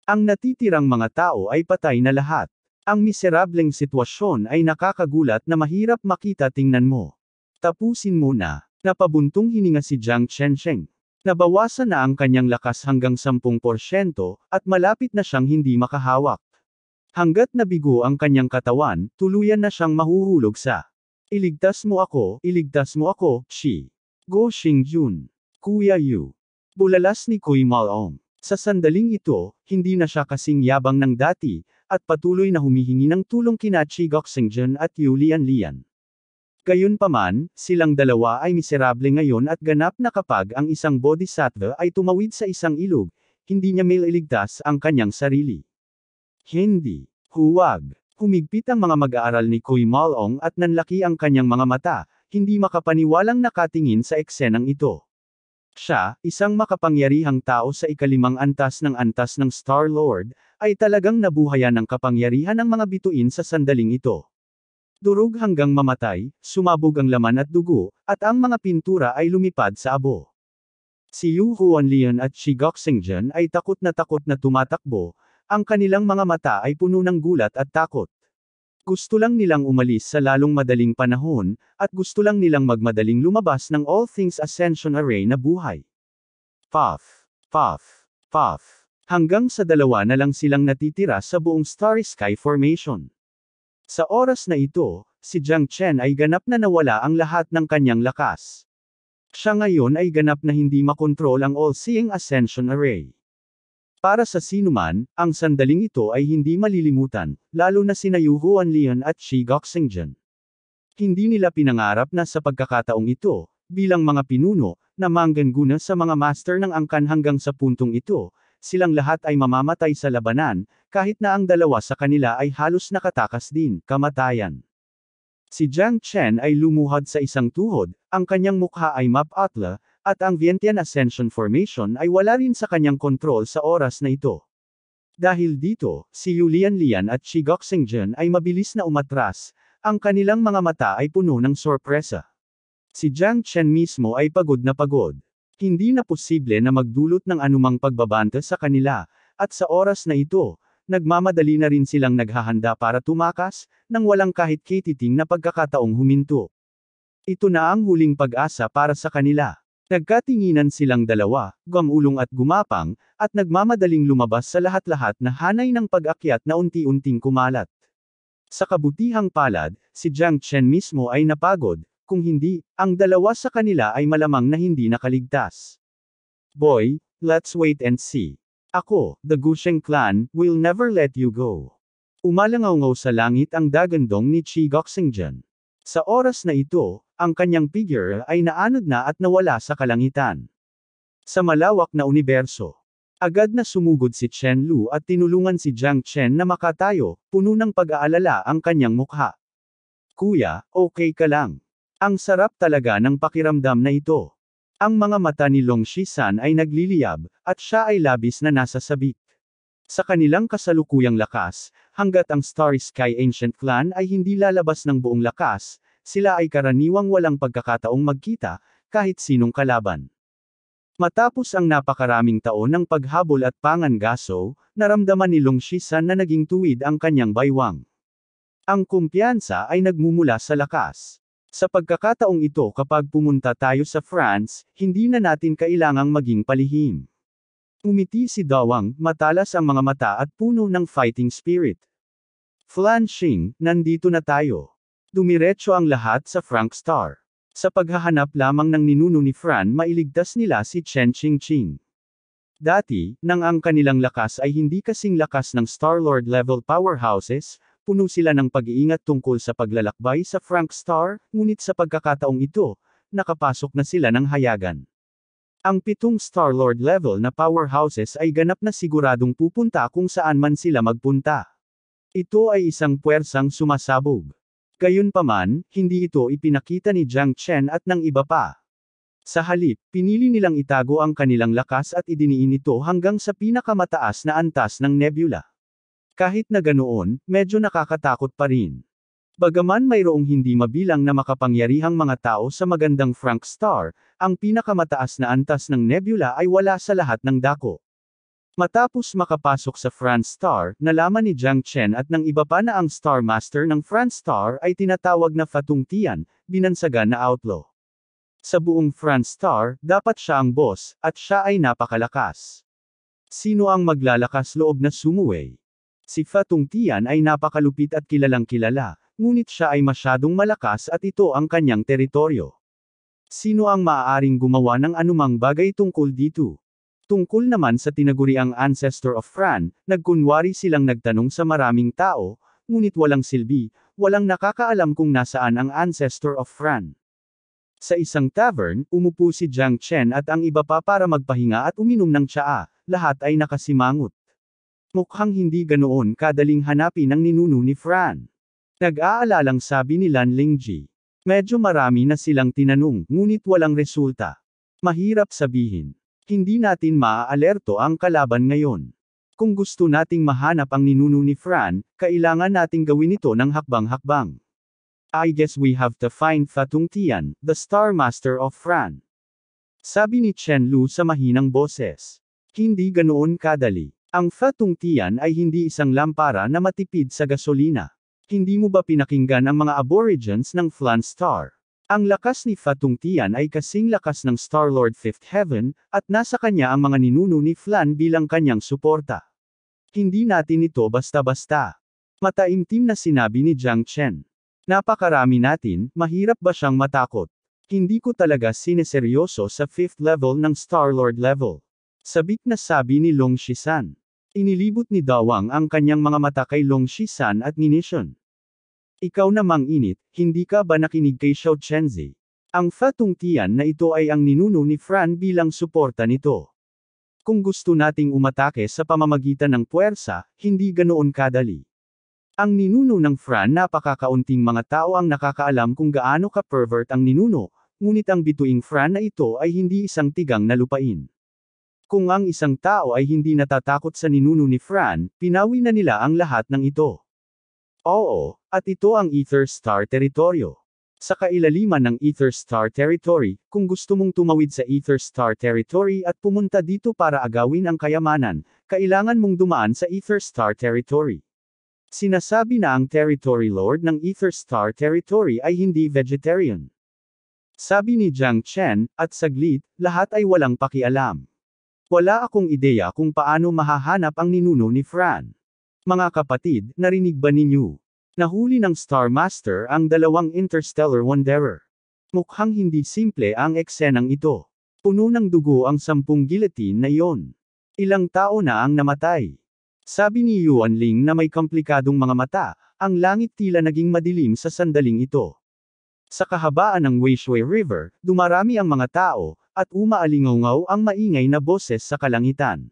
Ang natitirang mga tao ay patay na lahat. Ang miserableng sitwasyon ay nakakagulat na mahirap makita, tingnan mo. Tapusin mo na. Napabuntong hininga si Jiang Chensheng. Nabawasan na ang kanyang lakas hanggang 10%, at malapit na siyang hindi makahawak. Hanggat nabigo ang kanyang katawan, tuluyan na siyang mahuhulog sa iligtas mo ako, Shi. Go Xingjun. Kuya Yu. Bulalas ni Kuy Malong. Sa sandaling ito, hindi na siya kasing yabang ng dati, at patuloy na humihingi ng tulong kina Chi Goxingjian at Yu Lianlian. Gayunpaman, silang dalawa ay miserable ngayon at ganap na kapag ang isang bodhisattva ay tumawid sa isang ilog, hindi niya mailigtas ang kanyang sarili. Hindi. Huwag. Humigpit ang mga mag-aaral ni Kuy Malong at nanlaki ang kanyang mga mata, hindi makapaniwalang nakatingin sa eksenang ito. Siya, isang makapangyarihang tao sa ikalimang antas ng Star-Lord, ay talagang nabuhayan ng kapangyarihan ng mga bituin sa sandaling ito. Durog hanggang mamatay, sumabog ang laman at dugo, at ang mga pintura ay lumipad sa abo. Si Yu Huanlian at Shi Goxingjian ay takot na tumatakbo. Ang kanilang mga mata ay puno ng gulat at takot. Gusto lang nilang umalis sa lalong madaling panahon, at gusto lang nilang magmadaling lumabas ng All Things Ascension Array na buhay. Puff. Puff. Puff. Hanggang sa dalawa na lang silang natitira sa buong Starry Sky Formation. Sa oras na ito, si Jiang Chen ay ganap na nawala ang lahat ng kanyang lakas. Siya ngayon ay ganap na hindi makontrol ang All-Seeing Ascension Array. Para sa sinuman, ang sandaling ito ay hindi malilimutan, lalo na sina Yu Huanlian at Shi Goxingjian. Hindi nila pinangarap na sa pagkakataong ito, bilang mga pinuno, na manggana sa mga master ng angkan hanggang sa puntong ito, silang lahat ay mamamatay sa labanan, kahit na ang dalawa sa kanila ay halos nakatakas din, kamatayan. Si Jiang Chen ay lumuhad sa isang tuhod, ang kanyang mukha ay mapatla, at ang Vientiane Ascension Formation ay wala rin sa kanyang kontrol sa oras na ito. Dahil dito, si Yulian Lian at Chi Goxingjian ay mabilis na umatras, ang kanilang mga mata ay puno ng sorpresa. Si Jiang Chen mismo ay pagod na pagod. Hindi na posible na magdulot ng anumang pagbabanta sa kanila, at sa oras na ito, nagmamadali na rin silang naghahanda para tumakas, nang walang kahit katiting na pagkakataong huminto. Ito na ang huling pag-asa para sa kanila. Nagkatinginan silang dalawa, gumulong at gumapang, at nagmamadaling lumabas sa lahat-lahat na hanay ng pag-akyat na unti-unting kumalat. Sa kabutihang palad, si Jiang Chen mismo ay napagod, kung hindi, ang dalawa sa kanila ay malamang na hindi nakaligtas. Boy, let's wait and see. Ako, the Gusheng clan, will never let you go. Umalangaw-ngaw sa langit ang dagandong ni Chi Goxingjian. Sa oras na ito, ang kanyang figure ay naanod na at nawala sa kalangitan. Sa malawak na universo, agad na sumugod si Chen Lu at tinulungan si Jiang Chen na makatayo, puno ng pag-aalala ang kanyang mukha. Kuya, okay ka lang. Ang sarap talaga ng pakiramdam na ito. Ang mga mata ni Long Shisan ay nagliliyab, at siya ay labis na nasa sabik. Sa kanilang kasalukuyang lakas, hanggat ang Starry Sky Ancient Clan ay hindi lalabas ng buong lakas, sila ay karaniwang walang pagkakataong magkita, kahit sinong kalaban. Matapos ang napakaraming taon ng paghabol at pangangaso, naramdaman ni Long Shisan na naging tuwid ang kanyang baywang. Ang kumpiyansa ay nagmumula sa lakas. Sa pagkakataong ito kapag pumunta tayo sa France, hindi na natin kailangang maging palihim. Umiti si Dawang, matalas ang mga mata at puno ng fighting spirit. Flan Xing, nandito na tayo. Dumiretso ang lahat sa Frank Star. Sa paghahanap lamang ng ninuno ni Fran mailigtas nila si Chen Qingqing. Dati, nang ang kanilang lakas ay hindi kasing lakas ng Star-Lord level powerhouses, puno sila ng pag-iingat tungkol sa paglalakbay sa Frank Star, ngunit sa pagkakataong ito, nakapasok na sila ng hayagan. Ang 7 Star-Lord level na powerhouses ay ganap na siguradong pupunta kung saan man sila magpunta. Ito ay isang puwersang sumasabog. Gayunpaman, hindi ito ipinakita ni Jiang Chen at ng iba pa. Sa halip, pinili nilang itago ang kanilang lakas at idiniin ito hanggang sa pinakamataas na antas ng nebula. Kahit na ganoon, medyo nakakatakot pa rin. Bagaman mayroong hindi mabilang na makapangyarihang mga tao sa magandang Frank Star, ang pinakamataas na antas ng nebula ay wala sa lahat ng dako. Matapos makapasok sa France Star, nalaman ni Jiang Chen at ng iba pa na ang Star Master ng France Star ay tinatawag na Fatung Tian, binansagan na outlaw. Sa buong France Star, dapat siya ang boss, at siya ay napakalakas. Sino ang maglalakas loob na sumuway? Si Fatung Tian ay napakalupit at kilalang kilala, ngunit siya ay masyadong malakas at ito ang kanyang teritoryo. Sino ang maaaring gumawa ng anumang bagay tungkol dito? Tungkol naman sa tinaguriang Ancestor of Fran, nagkunwari silang nagtanong sa maraming tao, ngunit walang silbi, walang nakakaalam kung nasaan ang Ancestor of Fran. Sa isang tavern, umupo si Jiang Chen at ang iba pa para magpahinga at uminom ng tsaa, lahat ay nakasimangot. Mukhang hindi ganoon kadaling hanapin ang ninuno ni Fran. Nag-aalalang sabi ni Lan Lingji. Medyo marami na silang tinanong, ngunit walang resulta. Mahirap sabihin. Hindi natin maaalerto ang kalaban ngayon. Kung gusto nating mahanap ang ninuno ni Fran, kailangan nating gawin ito ng hakbang-hakbang. I guess we have to find Fatung Tian, the Star Master of Fran. Sabi ni Chen Lu sa mahinang boses. Hindi ganoon kadali. Ang Fatung Tian ay hindi isang lampara na matipid sa gasolina. Hindi mo ba pinakinggan ang mga aborigines ng Flan Star? Ang lakas ni Fatung Tian ay kasing lakas ng Star-Lord Fifth Heaven, at nasa kanya ang mga ninuno ni Flan bilang kanyang suporta. Hindi natin ito basta-basta. Mataimtim na sinabi ni Jiang Chen. Napakarami natin, mahirap ba siyang matakot? Hindi ko talaga sineseryoso sa 5th level ng Star-Lord level. Sabik na sabi ni Long Shisan. Inilibot ni Dawang ang kanyang mga mata kay Long Shisan at nginisyon. Ikaw namang init, hindi ka ba nakinig kay Xiao Chenzi? Ang Fatung Tian na ito ay ang ninuno ni Fran bilang suporta nito. Kung gusto nating umatake sa pamamagitan ng puwersa, hindi ganoon kadali. Ang ninuno ng Fran, napakakaunting mga tao ang nakakaalam kung gaano ka-pervert ang ninuno, ngunit ang bituing Fran na ito ay hindi isang tigang na lupain. Kung ang isang tao ay hindi natatakot sa ninuno ni Fran, pinawi na nila ang lahat ng ito. Oo, at ito ang Ether Star Territoryo. Sa kailaliman ng Ether Star Territory, kung gusto mong tumawid sa Ether Star Territory at pumunta dito para agawin ang kayamanan, kailangan mong dumaan sa Ether Star Territory. Sinasabi na ang Territory Lord ng Ether Star Territory ay hindi vegetarian. Sabi ni Jiang Chen, at saglit, lahat ay walang pakialam. Wala akong ideya kung paano mahahanap ang ninuno ni Fran. Mga kapatid, narinig ba ninyo? Nahuli ng Star Master ang dalawang Interstellar Wanderer. Mukhang hindi simple ang eksenang ito. Puno ng dugo ang 10 guillotine na iyon. Ilang tao na ang namatay. Sabi ni Yuan Ling na may komplikadong mga mata, ang langit tila naging madilim sa sandaling ito. Sa kahabaan ng Weishui River, dumarami ang mga tao, at umaalingaw ang maingay na boses sa kalangitan.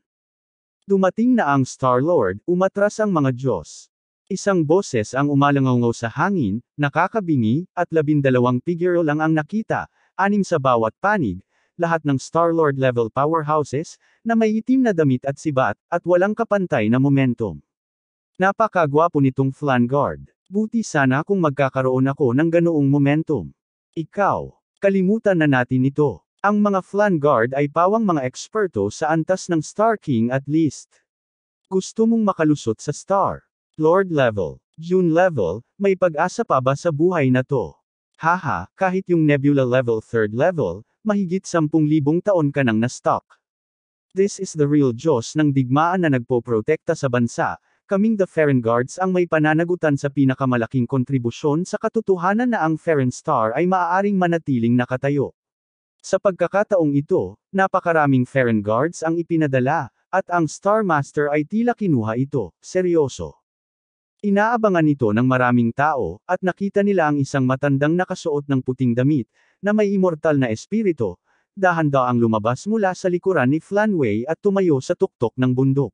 Dumating na ang Star-Lord, umatras ang mga Diyos. Isang boses ang umalangaw sa hangin, nakakabingi, at 12 figure lang ang nakita, 6 sa bawat panig, lahat ng Star-Lord level powerhouses, na may itim na damit at sibat, at walang kapantay na momentum. Napakagwapo nitong Flangard. Buti sana kung magkakaroon ako ng ganoong momentum. Ikaw, kalimutan na natin ito. Ang mga Flangard ay pawang mga eksperto sa antas ng Star King at least. Gusto mong makalusot sa Star Lord level, June level, may pag-asa pa ba sa buhay na to? Haha, kahit yung Nebula level 3rd level, mahigit 10,000 taon ka nang na-stuck. This is the real Diyos ng digmaan na nagpoprotekta sa bansa. Kaming the Farron Guards ang may pananagutan sa pinakamalaking kontribusyon sa katotohanan na ang Farron Star ay maaaring manatiling nakatayo. Sa pagkakataong ito, napakaraming Farron Guards ang ipinadala, at ang Star Master ay tila kinuha ito, seryoso. Inaabangan ito ng maraming tao, at nakita nila ang isang matandang nakasuot ng puting damit, na may immortal na espiritu, dahan-daang lumabas mula sa likuran ni Flanway at tumayo sa tuktok ng bundok.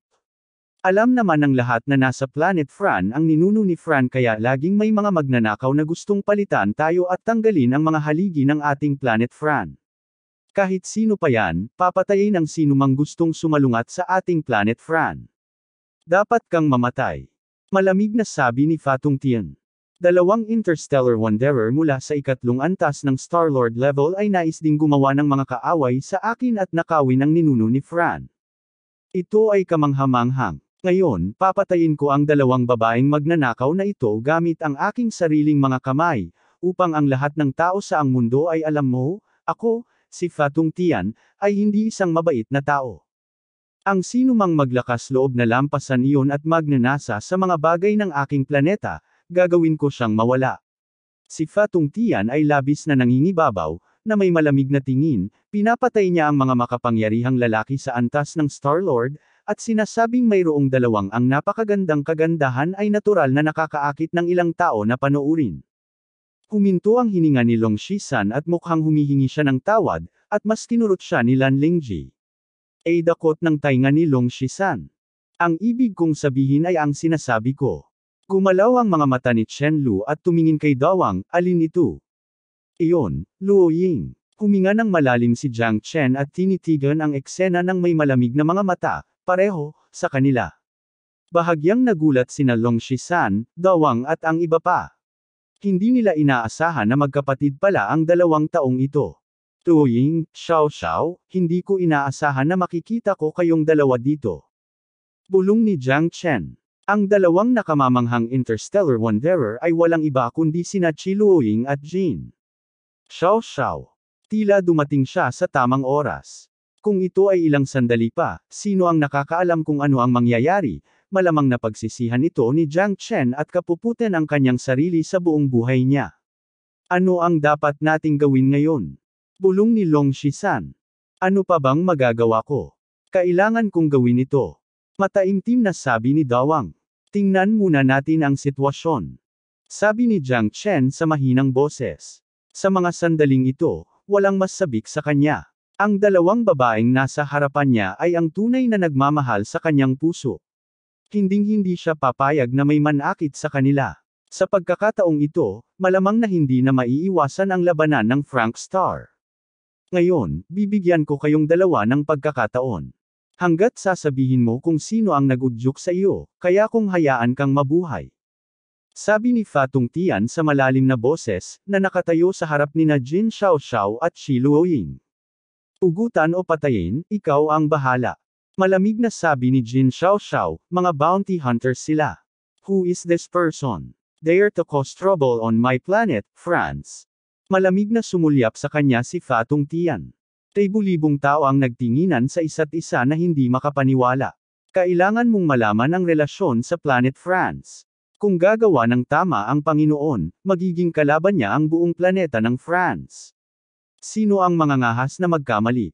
Alam naman ng lahat na nasa Planet Fran ang ninuno ni Fran, kaya laging may mga magnanakaw na gustong palitan tayo at tanggalin ang mga haligi ng ating Planet Fran. Kahit sino pa yan, papatayin ang sino mang gustong sumalungat sa ating Planet Fran. Dapat kang mamatay. Malamig na sabi ni Fatong Tian. Dalawang Interstellar Wanderer mula sa ikatlong antas ng Star-Lord level ay nais ding gumawa ng mga kaaway sa akin at nakawin ang ninuno ni Fran. Ito ay kamanghamanghang. Ngayon, papatayin ko ang dalawang babaeng magnanakaw na ito gamit ang aking sariling mga kamay, upang ang lahat ng tao sa ang mundo ay alam mo, ako, si Fatong Tian, ay hindi isang mabait na tao. Ang sinumang maglakas loob na lampasan iyon at magnanasa sa mga bagay ng aking planeta, gagawin ko siyang mawala. Si Fatong Tian ay labis na nangingibabaw, na may malamig na tingin, pinapatay niya ang mga makapangyarihang lalaki sa antas ng Star-Lord, at sinasabing mayroong dalawang ang napakagandang kagandahan ay natural na nakakaakit ng ilang tao na panoorin. Huminto ang hininga ni Long Shisan at mukhang humihingi siya ng tawad, at mas kinurot siya ni Lan Lingji. Ay dakot ng tainga ni Long Shisan. Ang ibig kong sabihin ay ang sinasabi ko. Gumalaw ang mga mata ni Chen Lu at tumingin kay Dawang, alin ito? Iyon, Luo Ying. Huminga ng malalim si Jiang Chen at tinitigan ang eksena ng may malamig na mga mata, pareho, sa kanila. Bahagyang nagulat sina Long Shisan, Dawang at ang iba pa. Hindi nila inaasahan na magkapatid pala ang dalawang taong ito. Tuying, Xiao Xiao, hindi ko inaasahan na makikita ko kayong dalawa dito. Bulong ni Jiang Chen. Ang dalawang nakamamanghang Interstellar Wanderer ay walang iba kundi sina Chi Luoying at Jin Xiao Xiao. Tila dumating siya sa tamang oras. Kung ito ay ilang sandali pa, sino ang nakakaalam kung ano ang mangyayari, malamang na pagsisihan ito ni Jiang Chen at kapuputin ang kanyang sarili sa buong buhay niya. Ano ang dapat nating gawin ngayon? Bulong ni Long Shisan. Ano pa bang magagawa ko? Kailangan kong gawin ito. Mataimtim na sabi ni Dawang. Tingnan muna natin ang sitwasyon. Sabi ni Jiang Chen sa mahinang boses. Sa mga sandaling ito, walang mas sabik sa kanya. Ang dalawang babaeng nasa harapan niya ay ang tunay na nagmamahal sa kanyang puso. Hinding-hindi siya papayag na may manakit sa kanila. Sa pagkakataong ito, malamang na hindi na maiiwasan ang labanan ng Frank Star. Ngayon, bibigyan ko kayong dalawa ng pagkakataon. Hanggat sasabihin mo kung sino ang nag-udyok sa iyo, kaya kung hayaan kang mabuhay. Sabi ni Fatong Tian sa malalim na boses, na nakatayo sa harap nina Jin Xiaoxiao at Shi Luoying. Ugutan o patayin, ikaw ang bahala. Malamig na sabi ni Jin Xiaoxiao, mga bounty hunters sila. Who is this person? Dare to cause trouble on my planet, France. Malamig na sumulyap sa kanya si Fatong Tian. Libu-libong tao ang nagtinginan sa isa't isa na hindi makapaniwala. Kailangan mong malaman ang relasyon sa Planet France. Kung gagawa ng tama ang Panginoon, magiging kalaban niya ang buong planeta ng France. Sino ang mangangahas na magkamali?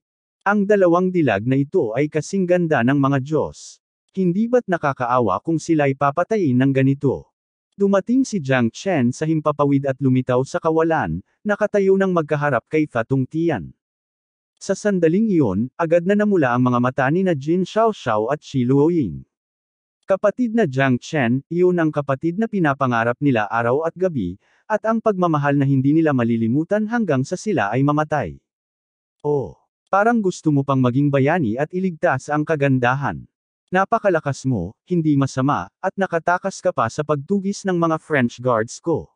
Ang dalawang dilag na ito ay kasing ganda ng mga Diyos. Hindi ba't nakakaawa kung sila'y papatayin ng ganito? Dumating si Jiang Chen sa himpapawid at lumitaw sa kawalan, nakatayo ng magkaharap kay Fatong Tian. Sa sandaling iyon, agad na namula ang mga mata ni na Jin Xiaoxiao at Shi Luoying. Kapatid na Jiang Chen, iyon ang kapatid na pinapangarap nila araw at gabi, at ang pagmamahal na hindi nila malilimutan hanggang sa sila ay mamatay. Oh, parang gusto mo pang maging bayani at iligtas ang kagandahan. Napakalakas mo, hindi masama, at nakatakas ka pa sa pagtugis ng mga French guards ko.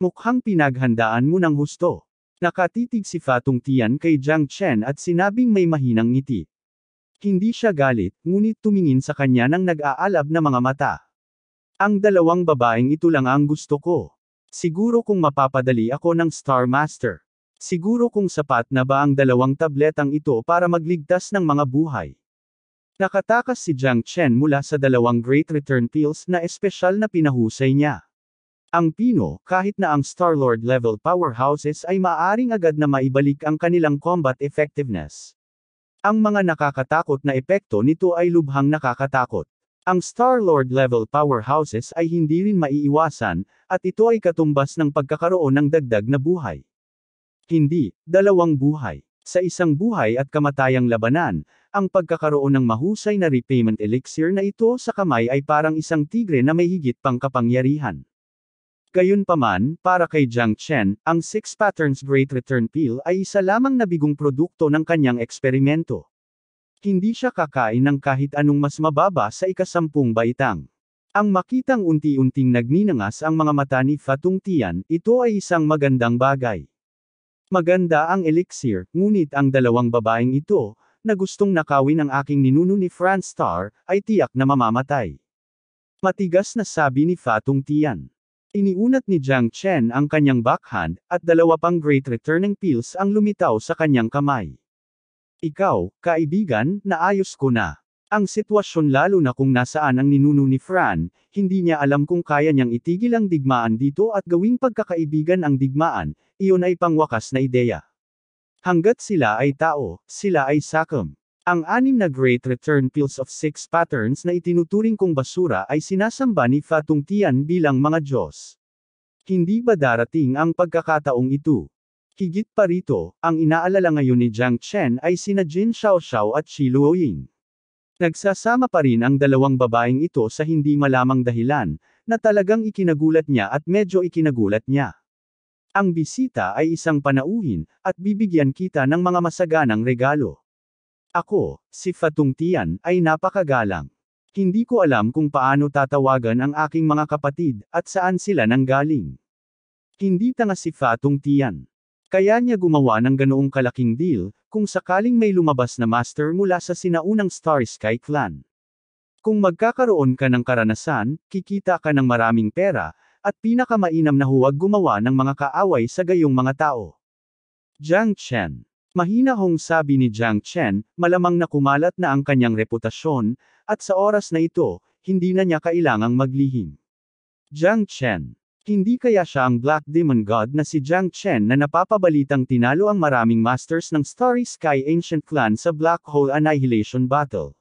Mukhang pinaghandaan mo ng husto. Nakatitig si Fatong Tian kay Jiang Chen at sinabing may mahinang ngiti. Hindi siya galit, ngunit tumingin sa kanya ng nag-aalab na mga mata. Ang dalawang babaeng ito lang ang gusto ko. Siguro kung mapapadali ako ng Star Master. Siguro kung sapat na ba ang dalawang tabletang ito para magligtas ng mga buhay. Nakatakas si Jiang Chen mula sa dalawang Great Return Pills na espesyal na pinahusay niya. Ang pino, kahit na ang Star-Lord level powerhouses ay maaaring agad na maibalik ang kanilang combat effectiveness. Ang mga nakakatakot na epekto nito ay lubhang nakakatakot. Ang Star-Lord level powerhouses ay hindi rin maiiwasan, at ito ay katumbas ng pagkakaroon ng dagdag na buhay. Hindi, dalawang buhay. Sa isang buhay at kamatayang labanan, ang pagkakaroon ng mahusay na repayment elixir na ito sa kamay ay parang isang tigre na may higit pang kapangyarihan. Gayunpaman, para kay Jiang Chen, ang 6 Patterns Great Return Pill ay isa lamang na bigong produkto ng kanyang eksperimento. Hindi siya kakain ng kahit anong mas mababa sa ika-10 baitang. Ang makitang unti-unting nagninangas ang mga mata ni Fatong Tian, ito ay isang magandang bagay. Maganda ang elixir, ngunit ang dalawang babaeng ito, na gustong nakawin ang aking ninuno ni France Star, ay tiyak na mamamatay. Matigas na sabi ni Fatong Tian. Iniunat ni Jiang Chen ang kanyang backhand, at dalawa pang Great Returning Pills ang lumitaw sa kanyang kamay. Ikaw, kaibigan, naayos ko na. Ang sitwasyon lalo na kung nasaan ang ninuno ni Fran, hindi niya alam kung kaya niyang itigil ang digmaan dito at gawing pagkakaibigan ang digmaan, iyon ay pangwakas na ideya. Hanggat sila ay tao, sila ay sakom. Ang 6 na Great Return Pills of 6 Patterns na itinuturing kong basura ay sinasamba ni Fatong Tian bilang mga Diyos. Hindi ba darating ang pagkakataong ito? Higit pa rito, ang inaalala ngayon ni Jiang Chen ay sina Jin Xiaoxiao at Shi Luoying. Nagsasama pa rin ang dalawang babaeng ito sa hindi malamang dahilan, na talagang ikinagulat niya at medyo ikinagulat niya. Ang bisita ay isang panauhin, at bibigyan kita ng mga masaganang regalo. Ako, si Fatong Tian, ay napakagalang. Hindi ko alam kung paano tatawagan ang aking mga kapatid, at saan sila nanggaling. Hindi tanga si Fatong Tian. Kaya niya gumawa ng ganoong kalaking deal, kung sakaling may lumabas na master mula sa sinaunang Star Sky Clan. Kung magkakaroon ka ng karanasan, kikita ka ng maraming pera, at pinakamainam na huwag gumawa ng mga kaaway sa gayong mga tao. Jiang Chen. Mahinahong sabi ni Jiang Chen, malamang na kumalat na ang kanyang reputasyon, at sa oras na ito, hindi na niya kailangang maglihim. Jiang Chen. Hindi kaya siya ang Black Demon God na si Jiang Chen na napapabalitang tinalo ang maraming masters ng Starry Sky Ancient Clan sa Black Hole Annihilation Battle.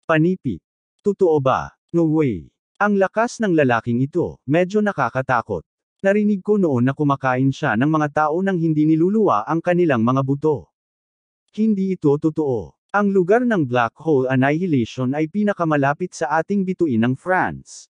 Panipi. Totoo ba? No way. Ang lakas ng lalaking ito, medyo nakakatakot. Narinig ko noon na kumakain siya ng mga tao nang hindi niluluwa ang kanilang mga buto. Hindi ito totoo. Ang lugar ng black hole annihilation ay pinakamalapit sa ating bituin ng France.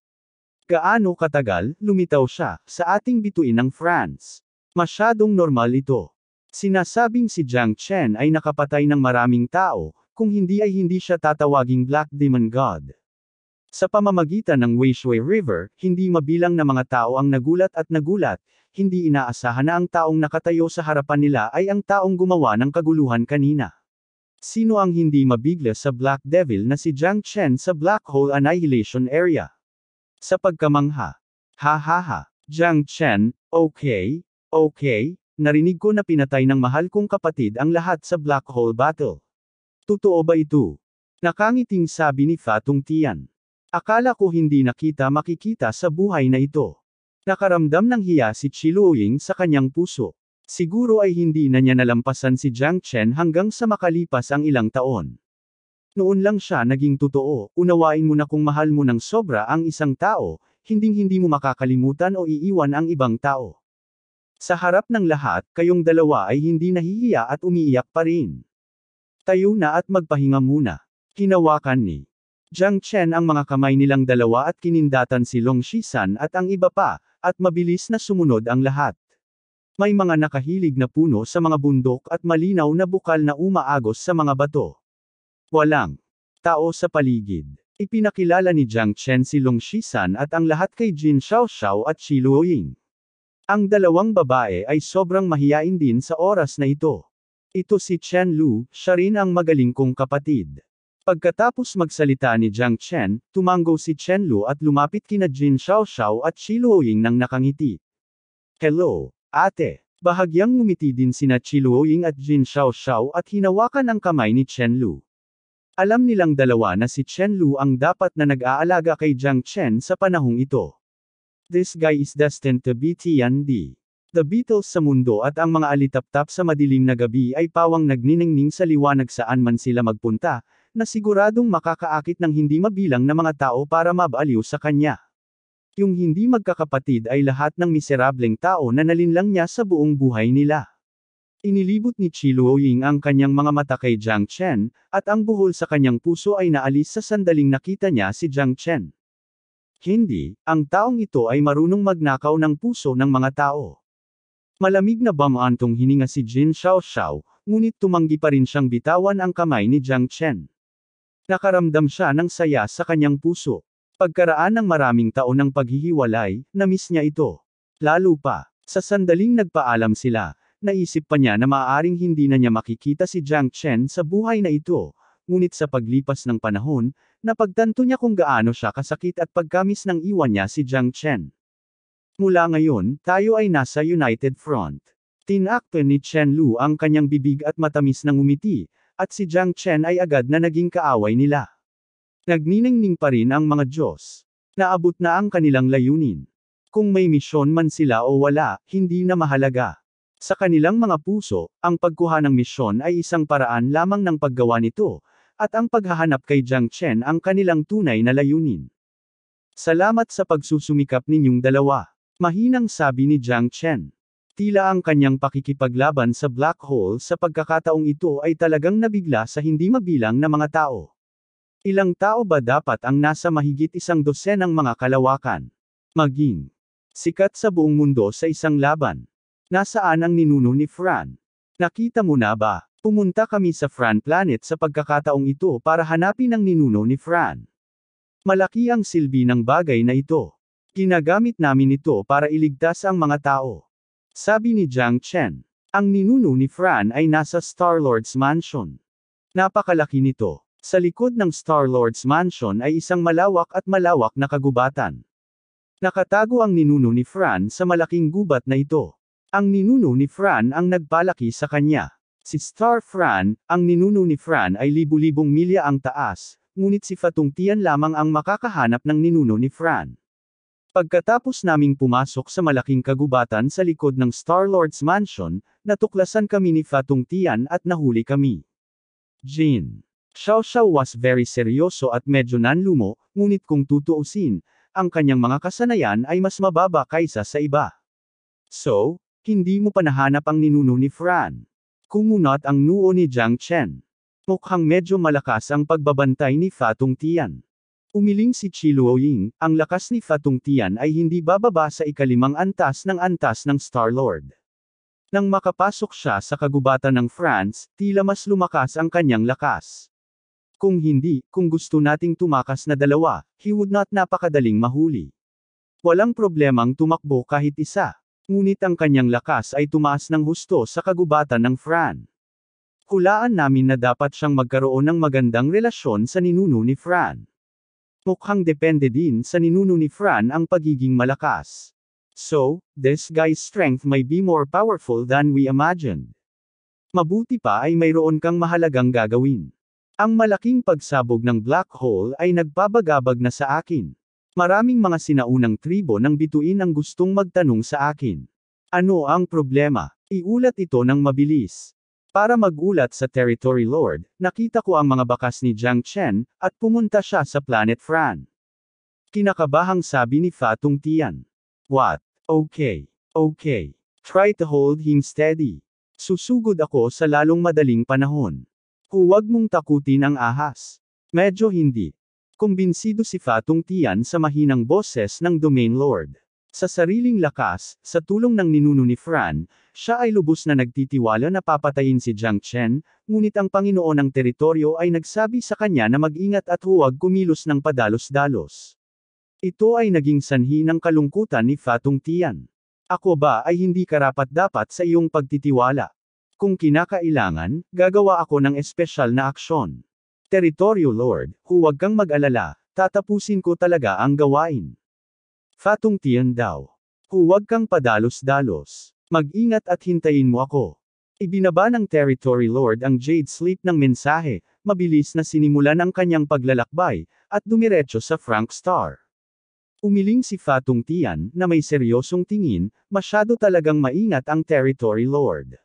Gaano katagal, lumitaw siya, sa ating bituin ng France? Masyadong normal ito. Sinasabing si Jiang Chen ay nakapatay ng maraming tao, kung hindi ay hindi siya tatawaging Black Demon God. Sa pamamagitan ng Weishui River, hindi mabilang na mga tao ang nagulat at nagulat, hindi inaasahan na ang taong nakatayo sa harapan nila ay ang taong gumawa ng kaguluhan kanina. Sino ang hindi mabigla sa Black Devil na si Jiang Chen sa Black Hole Annihilation Area? Sa pagkamangha. Ha ha ha. Jiang Chen, okay, narinig ko na pinatay ng mahal kong kapatid ang lahat sa Black Hole Battle. Totoo ba ito? Nakangiting sabi ni Fatong Tian. Akala ko hindi na kita makikita sa buhay na ito. Nakaramdam ng hiya si Qi Luoying sa kanyang puso. Siguro ay hindi na niya nalampasan si Jiang Chen hanggang sa makalipas ang ilang taon. Noon lang siya naging totoo, unawain mo na kung mahal mo ng sobra ang isang tao, hinding-hindi mo makakalimutan o iiwan ang ibang tao. Sa harap ng lahat, kayong dalawa ay hindi nahihiya at umiiyak pa rin. Tayo na at magpahinga muna. Hinawakan ni Jiang Chen ang mga kamay nilang dalawa at kinindatan si Long Shisan at ang iba pa, at mabilis na sumunod ang lahat. May mga nakahilig na puno sa mga bundok at malinaw na bukal na umaagos sa mga bato. Walang tao sa paligid. Ipinakilala ni Jiang Chen si Long Shisan at ang lahat kay Jin Xiaoxiao at Qi Luoying. Ang dalawang babae ay sobrang mahiyain din sa oras na ito. Ito si Chen Lu, siya rin ang magaling kong kapatid. Pagkatapos magsalita ni Jiang Chen, tumango si Chen Lu at lumapit kina Jin Xiaoxiao at Qi Luoying nang nakangiti. Hello, ate. Bahagyang ngumiti din sina Qi Luoying at Jin Xiaoxiao at hinawakan ang kamay ni Chen Lu. Alam nilang dalawa na si Chen Lu ang dapat na nag-aalaga kay Jiang Chen sa panahong ito. This guy is destined to be Tian-di. The Beatles sa mundo at ang mga alitaptap sa madilim na gabi ay pawang nagniningning sa liwanag saan man sila magpunta, na siguradong makakaakit ng hindi mabilang na mga tao para mabaliw sa kanya. Yung hindi magkakapatid ay lahat ng miserableng tao na nalinlang niya sa buong buhay nila. Inilibot ni Qi Luoying ang kanyang mga mata kay Jiang Chen, at ang buhol sa kanyang puso ay naalis sa sandaling nakita niya si Jiang Chen. Hindi, ang taong ito ay marunong magnakaw ng puso ng mga tao. Malamig na bamantong hininga si Jin Xiaoxiao, ngunit tumanggi pa rin siyang bitawan ang kamay ni Jiang Chen. Nakaramdam siya ng saya sa kanyang puso. Pagkaraan ng maraming taon ng paghihiwalay, na-miss niya ito. Lalo pa, sa sandaling nagpaalam sila, naisip pa niya na maaaring hindi na niya makikita si Jiang Chen sa buhay na ito, ngunit sa paglipas ng panahon, napagtanto niya kung gaano siya kasakit at pagkamis ng iwan niya si Jiang Chen. Mula ngayon, tayo ay nasa United Front. Tinakpan ni Chen Lu ang kanyang bibig at matamis na ngumiti, at si Jiang Chen ay agad na naging kaaway nila. Nagniningning pa rin ang mga Diyos. Naabot na ang kanilang layunin. Kung may misyon man sila o wala, hindi na mahalaga. Sa kanilang mga puso, ang pagkuha ng misyon ay isang paraan lamang ng paggawa nito, at ang paghahanap kay Jiang Chen ang kanilang tunay na layunin. Salamat sa pagsusumikap ninyong dalawa. Mahinang sabi ni Jiang Chen. Tila ang kanyang pakikipaglaban sa black hole sa pagkakataong ito ay talagang nabigla sa hindi mabilang na mga tao. Ilang tao ba dapat ang nasa mahigit 100 mga kalawakan? Maging sikat sa buong mundo sa isang laban. Nasaan ang ninuno ni Fran? Nakita mo na ba? Pumunta kami sa Fran Planet sa pagkakataong ito para hanapin ang ninuno ni Fran. Malaki ang silbi ng bagay na ito. Ginagamit namin ito para iligtas ang mga tao. Sabi ni Jiang Chen. Ang ninuno ni Fran ay nasa Star-Lord's Mansion. Napakalaki nito. Sa likod ng Star-Lord's Mansion ay isang malawak na kagubatan. Nakatago ang ninuno ni Fran sa malaking gubat na ito. Ang ninuno ni Fran ang nagpalaki sa kanya. Si Star Fran, ang ninuno ni Fran ay libu-libong milya ang taas, ngunit si Fatong Tian lamang ang makakahanap ng ninuno ni Fran. Pagkatapos naming pumasok sa malaking kagubatan sa likod ng Star-Lord's Mansion, natuklasan kami ni Fatong Tian at nahuli kami. Jin Xiaoxiao was very seryoso at medyo nanlumo, ngunit kung tutuusin, ang kanyang mga kasanayan ay mas mababa kaysa sa iba. So, hindi mo pa nahanap ang ninuno ni Fran. Kumunot ang noo ni Jiang Chen. Mukhang medyo malakas ang pagbabantay ni Fatong Tian. Umiling si Chi Luoying, ang lakas ni Fatong Tian ay hindi bababa sa ikalimang antas ng Star-Lord. Nang makapasok siya sa kagubatan ng France, tila mas lumakas ang kanyang lakas. Kung gusto nating tumakas na dalawa, he would not napakadaling mahuli. Walang problemang tumakbo kahit isa. Ngunit ang kanyang lakas ay tumaas ng husto sa kagubatan ng Fran. Hulaan namin na dapat siyang magkaroon ng magandang relasyon sa ninuno ni Fran. Mukhang depende din sa ninuno ni Fran ang pagiging malakas. So, this guy's strength may be more powerful than we imagined. Mabuti pa ay mayroon kang mahalagang gagawin. Ang malaking pagsabog ng black hole ay nagpabagabag na sa akin. Maraming mga sinaunang tribo ng bituin ang gustong magtanong sa akin. Ano ang problema? Iulat ito ng mabilis. Para magulat sa Territory Lord, nakita ko ang mga bakas ni Jiang Chen, at pumunta siya sa Planet Fran. Kinakabahang sabi ni Fatong Tian. What? Okay. Try to hold him steady. Susugod ako sa lalong madaling panahon. Huwag mong takutin ang ahas. Medyo hindi. Kumbinsido si Fatong Tian sa mahinang boses ng Domain Lord. Sa sariling lakas, sa tulong ng ninuno ni Fran, siya ay lubos na nagtitiwala na papatayin si Jiang Chen, ngunit ang Panginoon ng teritoryo ay nagsabi sa kanya na mag-ingat at huwag kumilos ng padalos-dalos. Ito ay naging sanhi ng kalungkutan ni Fatong Tian. Ako ba ay hindi karapat-dapat sa iyong pagtitiwala? Kung kinakailangan, gagawa ako ng espesyal na aksyon. Territorio Lord, huwag kang mag-alala, tatapusin ko talaga ang gawain. Fatong Tian daw. Huwag kang padalos-dalos. Mag-ingat at hintayin mo ako. Ibinaba ng Territory Lord ang Jade Sleep ng mensahe, mabilis na sinimulan ang kanyang paglalakbay, at dumiretso sa Frank Star. Umiling si Fatong Tian, na may seryosong tingin, masyado talagang maingat ang Territory Lord.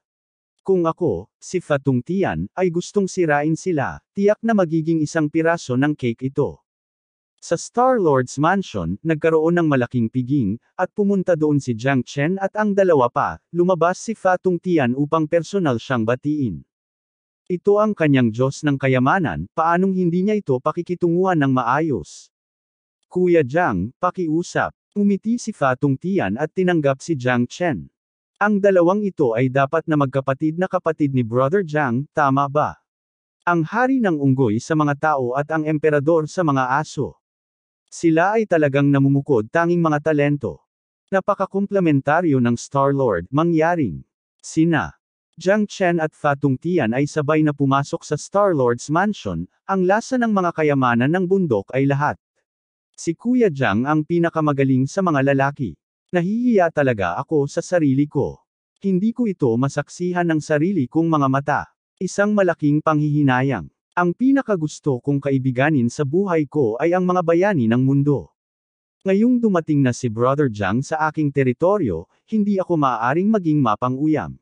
Kung ako, si Fatong Tian, ay gustong sirain sila, tiyak na magiging isang piraso ng cake ito. Sa Star-Lord's Mansion, nagkaroon ng malaking piging, at pumunta doon si Jiang Chen at ang dalawa pa, lumabas si Fatong Tian upang personal siyang batiin. Ito ang kanyang Diyos ng kayamanan, paanong hindi niya ito pakikitunguhan ng maayos? Kuya Jiang, pakiusap. Umiti si Fatong Tian at tinanggap si Jiang Chen. Ang dalawang ito ay dapat na magkapatid na kapatid ni Brother Jiang, tama ba? Ang hari ng unggoy sa mga tao at ang emperador sa mga aso. Sila ay talagang namumukod tanging mga talento. Napakakomplementaryo ng Star-Lord, mangyaring. Sina Jiang Chen at Fatong Tian ay sabay na pumasok sa Star-Lord's Mansion, ang lasa ng mga kayamanan ng bundok ay lahat. Si Kuya Jiang ang pinakamagaling sa mga lalaki. Nahihiya talaga ako sa sarili ko. Hindi ko ito masaksihan ng sarili kong mga mata. Isang malaking panghihinayang. Ang pinakagusto kong kaibiganin sa buhay ko ay ang mga bayani ng mundo. Ngayong dumating na si Brother Jiang sa aking teritoryo, hindi ako maaaring maging mapang-uyam.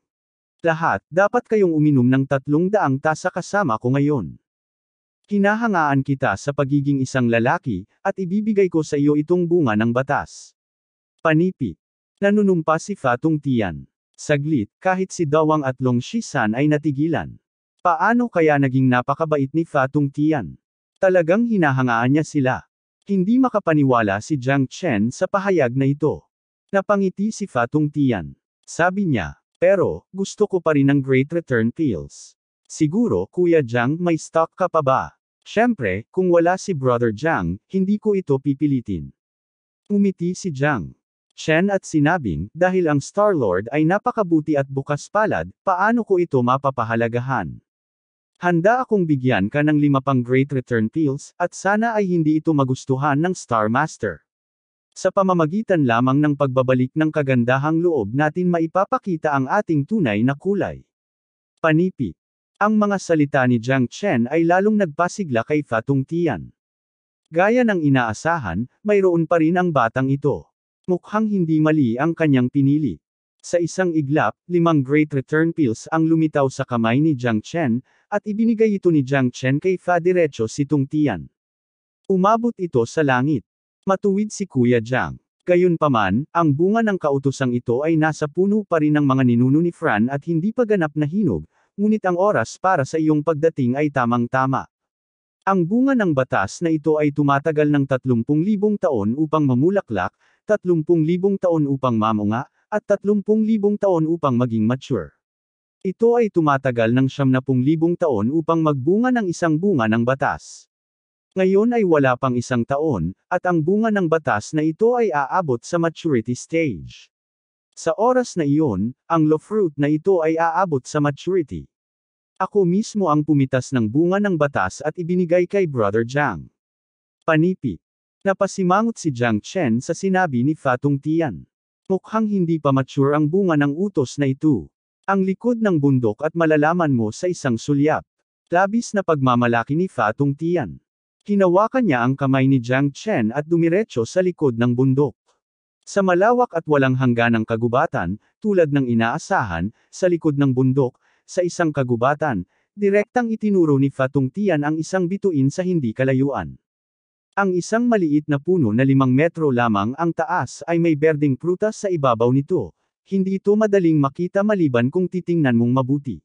Lahat, dapat kayong uminom ng 300 tasa kasama ko ngayon. Hinahangaan kita sa pagiging isang lalaki, at ibibigay ko sa iyo itong bunga ng batas. Panipi. Nanunumpa si Fatong Tian. Saglit, kahit si Dawang at Long Shisan ay natigilan. Paano kaya naging napakabait ni Fatong Tian? Talagang hinahangaan niya sila. Hindi makapaniwala si Jiang Chen sa pahayag na ito. Napangiti si Fatong Tian. Sabi niya, pero, gusto ko pa rin ng Great Return Pills. Siguro, Kuya Jiang, may stock ka pa ba? Siyempre, kung wala si Brother Jiang, hindi ko ito pipilitin. Umiti si Jiang Chen at sinabing, dahil ang Star-Lord ay napakabuti at bukas palad, paano ko ito mapapahalagahan? Handa akong bigyan ka ng 5 pang Great Return Pills, at sana ay hindi ito magustuhan ng Star Master. Sa pamamagitan lamang ng pagbabalik ng kagandahang loob natin maipapakita ang ating tunay na kulay. Panipi. Ang mga salita ni Jiang Chen ay lalong nagpasigla kay Fatong Tian. Gaya ng inaasahan, mayroon pa rin ang batang ito. Mukhang hindi mali ang kanyang pinili. Sa isang iglap, 5 Great Return Pills ang lumitaw sa kamay ni Jiang Chen, at ibinigay ito ni Jiang Chen kay Fa Diretso si Tung Tian. Umabot ito sa langit. Matuwid si Kuya Jiang. Gayunpaman, ang bunga ng kautosang ito ay nasa puno pa rin ng mga ninuno ni Fran at hindi pa ganap na hinog, ngunit ang oras para sa iyong pagdating ay tamang-tama. Ang bunga ng batas na ito ay tumatagal ng 30,000 taon upang mamulaklak, 30,000 taon upang mamunga, at 30,000 taon upang maging mature. Ito ay tumatagal ng 70,000 taon upang magbunga ng isang bunga ng batas. Ngayon ay wala pang isang taon, at ang bunga ng batas na ito ay aabot sa maturity stage. Sa oras na iyon, ang low fruit na ito ay aabot sa maturity. Ako mismo ang pumitas ng bunga ng batas at ibinigay kay Brother Jiang. Panipi. Napasimangot si Jiang Chen sa sinabi ni Fatong Tian. Mukhang hindi pa mature ang bunga ng utos na ito. Ang likod ng bundok at malalaman mo sa isang sulyap. Labis na pagmamalaki ni Fatong Tian. Hinawakan niya ang kamay ni Jiang Chen at dumiretso sa likod ng bundok. Sa malawak at walang hangganang kagubatan, tulad ng inaasahan, sa likod ng bundok, sa isang kagubatan, direktang itinuro ni Fatong Tian ang isang bituin sa hindi kalayuan. Ang isang maliit na puno na 5 metro lamang ang taas ay may berdeng prutas sa ibabaw nito. Hindi ito madaling makita maliban kung titingnan mong mabuti.